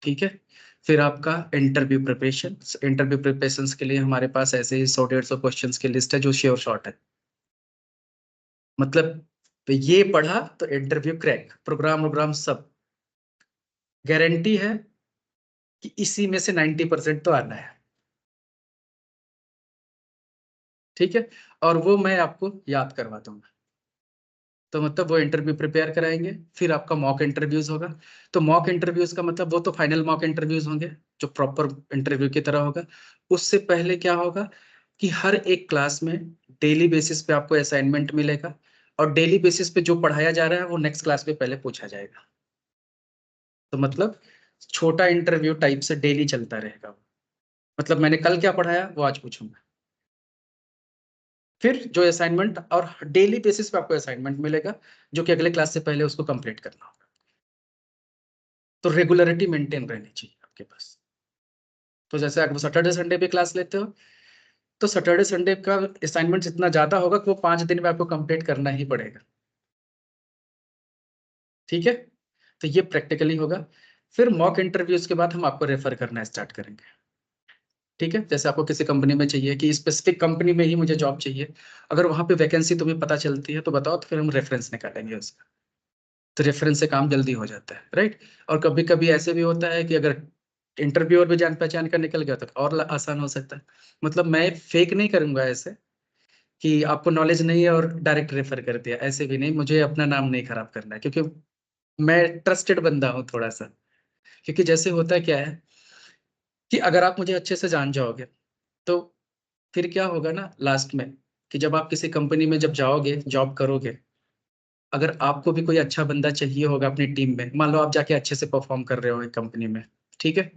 ठीक है। फिर आपका इंटरव्यू प्रिपरेशन, इंटरव्यू प्रिपरेशन के लिए हमारे पास ऐसे ही 100-150 क्वेश्चन की लिस्ट है जो श्योर शॉट है। मतलब तो ये पढ़ा तो इंटरव्यू क्रैक, प्रोग्राम वोग्राम सब गारंटी है कि इसी में से 90% तो आना है, ठीक है। और वो मैं आपको याद करवा दूंगा। तो मतलब वो इंटरव्यू प्रिपेयर कराएंगे, फिर आपका मॉक इंटरव्यूज होगा। तो मॉक इंटरव्यूज का मतलब वो तो फाइनल मॉक इंटरव्यूज होंगे जो प्रॉपर इंटरव्यू की तरह होगा। उससे पहले क्या होगा कि हर एक क्लास में डेली बेसिस पे आपको असाइनमेंट मिलेगा, और डेली बेसिस पे जो पढ़ाया जा रहा है वो नेक्स्ट क्लास में पहले पूछा जाएगा। तो मतलब छोटा इंटरव्यू टाइप से डेली चलता रहेगा। मतलब मैंने कल क्या पढ़ाया वो आज पूछूंगा, फिर जो असाइनमेंट, और डेली बेसिस पे आपको असाइनमेंट मिलेगा जो कि अगले क्लास से पहले उसको कंप्लीट करना होगा। तो रेगुलरिटी मेंटेन रहनी चाहिए आपके पास। तो जैसे आप सैटरडे संडे पे क्लास लेते हो, तो सैटरडे संडे का असाइनमेंट इतना ज्यादा होगा कि वो 5 दिन में आपको कंप्लीट करना ही पड़ेगा, ठीक है। तो ये प्रैक्टिकली होगा। फिर मॉक इंटरव्यूज के बाद हम आपको रेफर करना स्टार्ट करेंगे, ठीक है। जैसे आपको किसी कंपनी में चाहिए कि स्पेसिफिक कंपनी में ही मुझे जॉब चाहिए, अगर वहां पे वैकेंसी तुम्हें पता चलती है तो बताओ, तो फिर हम रेफरेंस निकालेंगे उसका। तो रेफरेंस से काम जल्दी हो जाता है, राइट। और कभी कभी ऐसे भी होता है कि अगर इंटरव्यूअर भी जान पहचान का निकल गया तो और आसान हो सकता है। मतलब मैं फेक नहीं करूंगा ऐसे कि आपको नॉलेज नहीं है और डायरेक्ट रेफर कर दिया, ऐसे भी नहीं। मुझे अपना नाम नहीं खराब करना है, क्योंकि मैं ट्रस्टेड बंदा हूँ थोड़ा सा। क्योंकि जैसे होता क्या है कि अगर आप मुझे अच्छे से जान जाओगे तो फिर क्या होगा ना लास्ट में, कि जब आप किसी कंपनी में जब जाओगे जॉब करोगे, अगर आपको भी कोई अच्छा बंदा चाहिए होगा अपनी टीम में, मान लो आप जाके अच्छे से परफॉर्म कर रहे हो एक कंपनी में, ठीक है।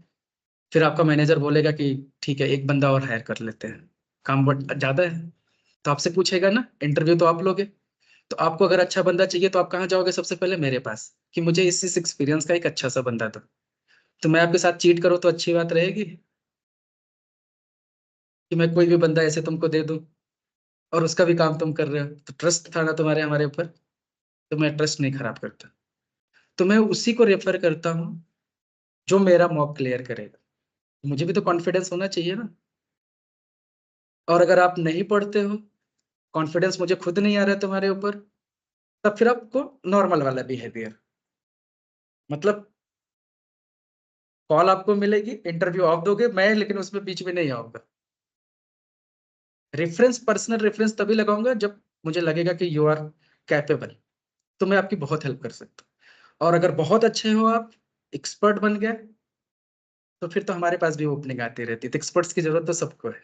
फिर आपका मैनेजर बोलेगा कि ठीक है एक बंदा और हायर कर लेते हैं, काम बट ज्यादा है। तो आपसे पूछेगा ना, इंटरव्यू तो आप लोगे। तो आपको अगर अच्छा बंदा चाहिए तो आप कहाँ जाओगे, सबसे पहले मेरे पास, कि मुझे इस एक्सपीरियंस का एक अच्छा सा बंदा दो। तो मैं आपके साथ चीट करूँ तो अच्छी बात रहेगी, कि मैं कोई भी बंदा ऐसे तुमको दे दूं और उसका भी काम तुम कर रहे हो, तो ट्रस्ट था ना तुम्हारे हमारे ऊपर। तो मैं ट्रस्ट नहीं खराब करता, तो मैं उसी को रेफर करता हूँ जो मेरा मॉक क्लियर करेगा। मुझे भी तो कॉन्फिडेंस होना चाहिए ना। और अगर आप नहीं पढ़ते हो, कॉन्फिडेंस मुझे खुद नहीं आ रहा है तुम्हारे ऊपर, तब फिर आपको नॉर्मल वाला बिहेवियर, मतलब कॉल आपको मिलेगी, इंटरव्यू आप दोगे, मैं लेकिन उसमें बीच में नहीं आऊंगा। रेफरेंस, पर्सनल रेफरेंस तभी लगाऊंगा जब मुझे लगेगा कि यू आर कैपेबल, तो मैं आपकी बहुत हेल्प कर सकता हूँ। और अगर बहुत अच्छे हो आप, एक्सपर्ट बन गए, तो फिर तो हमारे पास भी ओपनिंग आती रहती है। तो एक्सपर्ट्स की जरूरत तो सबको है,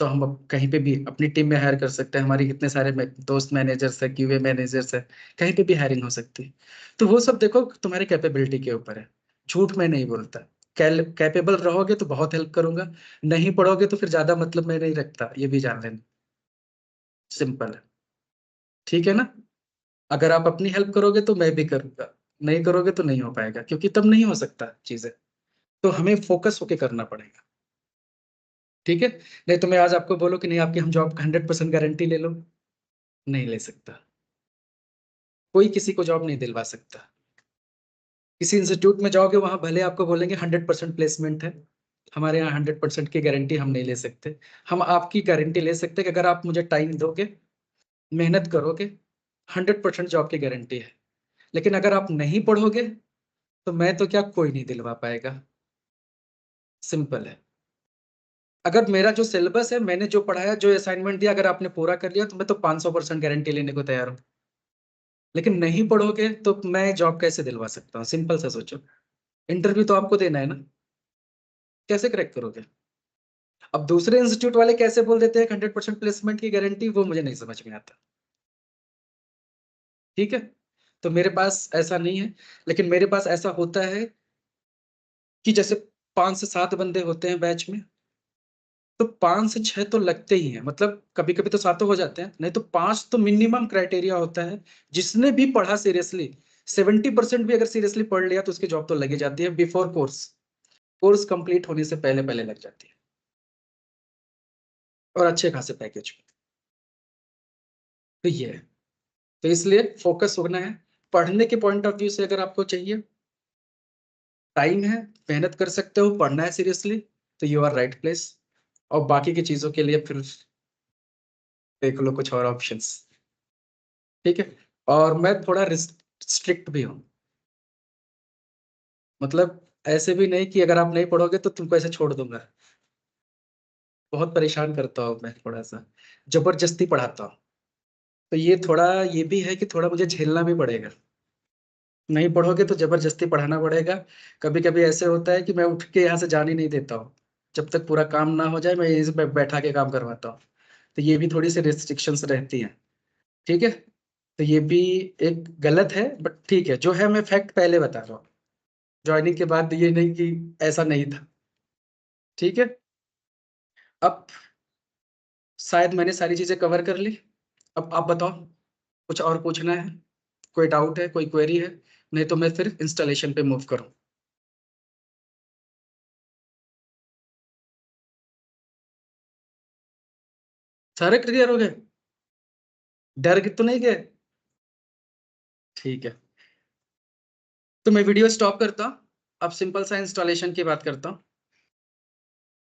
तो हम अब कहीं पे भी अपनी टीम में हायर कर सकते हैं। हमारी कितने सारे दोस्त मैनेजर्स है, क्यूए मैनेजर्स है, कहीं पे भी हायरिंग हो सकती है। तो वो सब देखो तुम्हारी कैपेबिलिटी के ऊपर है, झूठ मैं नहीं बोलता। कैपेबल रहोगे तो बहुत हेल्प करूंगा, नहीं पढ़ोगे तो फिर ज्यादा मतलब मैं नहीं रखता, ये भी जान लेना। सिंपल है, ठीक है ना। अगर आप अपनी हेल्प करोगे तो मैं भी करूंगा, नहीं करोगे तो नहीं हो पाएगा, क्योंकि तब नहीं हो सकता चीजें। तो हमें फोकस होके करना पड़ेगा, ठीक है। नहीं तो मैं आज आपको बोलूं कि नहीं आपकी हम जॉब 100% गारंटी ले लो, नहीं ले सकता। कोई किसी को जॉब नहीं दिलवा सकता। किसी इंस्टीट्यूट में जाओगे, वहां भले आपको बोलेंगे 100% प्लेसमेंट है, हमारे यहाँ 100% की गारंटी हम नहीं ले सकते। हम आपकी गारंटी ले सकते हैं कि अगर आप मुझे टाइम दोगे, मेहनत करोगे, 100% जॉब की गारंटी है। लेकिन अगर आप नहीं पढ़ोगे, तो मैं तो क्या, कोई नहीं दिलवा पाएगा। सिंपल है। अगर मेरा जो सिलेबस है, मैंने जो पढ़ाया, जो असाइनमेंट दिया, अगर आपने पूरा कर लिया, तो मैं तो 500% गारंटी लेने को तैयार हूँ। लेकिन नहीं पढ़ोगे तो मैं जॉब कैसे दिलवा सकता हूँ? सिंपल सा सोचो। इंटरव्यू तो आपको देना है ना, कैसे क्रैक करोगे? अब दूसरे इंस्टीट्यूट वाले कैसे बोल देते हैं 100% प्लेसमेंट की गारंटी, वो मुझे नहीं समझ में आता। ठीक है, तो मेरे पास ऐसा नहीं है। लेकिन मेरे पास ऐसा होता है कि जैसे 5 से 7 बंदे होते हैं बैच में, तो 5 से 6 तो लगते ही हैं। मतलब कभी कभी तो 7 हो जाते हैं, नहीं तो 5 तो मिनिमम क्राइटेरिया होता है। जिसने भी पढ़ा सीरियसली, 70% भी अगर सीरियसली पढ़ लिया, तो उसकी जॉब तो लगी जाती है बिफोर कोर्स। कोर्स कंप्लीट होने से पहले पहले लग जाती है, और अच्छे खासे पैकेज में। तो ये है। तो इसलिए फोकस होना है। पढ़ने के पॉइंट ऑफ व्यू से अगर आपको चाहिए, टाइम है, मेहनत कर सकते हो, पढ़ना है सीरियसली, तो यू आर राइट प्लेस। और बाकी की चीजों के लिए फिर देख लो कुछ और ऑप्शंस, ठीक है। और मैं थोड़ा स्ट्रिक्ट भी हूँ, मतलब ऐसे भी नहीं कि अगर आप नहीं पढ़ोगे तो तुमको ऐसे छोड़ दूंगा। बहुत परेशान करता हूँ मैं, थोड़ा सा जबरदस्ती पढ़ाता हूँ। तो ये थोड़ा, ये भी है कि थोड़ा मुझे झेलना भी पड़ेगा। नहीं पढ़ोगे तो जबरदस्ती पढ़ाना पड़ेगा। कभी कभी ऐसे होता है कि मैं उठ के यहाँ से जाने नहीं देता हूँ, जब तक पूरा काम ना हो जाए मैं यहीं से बैठा के काम करवाता हूँ। तो ये भी थोड़ी सी रिस्ट्रिक्शंस रहती हैं, ठीक है। तो ये भी एक गलत है, बट ठीक है, जो है मैं फैक्ट पहले बता रहा हूँ। ज्वाइनिंग के बाद ये नहीं कि ऐसा नहीं था, ठीक है। अब शायद मैंने सारी चीजें कवर कर ली। अब आप बताओ, कुछ और पूछना है? कोई डाउट है, कोई क्वेरी है? नहीं तो मैं फिर इंस्टॉलेशन पे मूव करूँ। सारे क्लियर हो गए? डर तो नहीं गए? ठीक है, तो मैं वीडियो स्टॉप करता हूँ। अब सिंपल सा इंस्टॉलेशन की बात करता हूँ।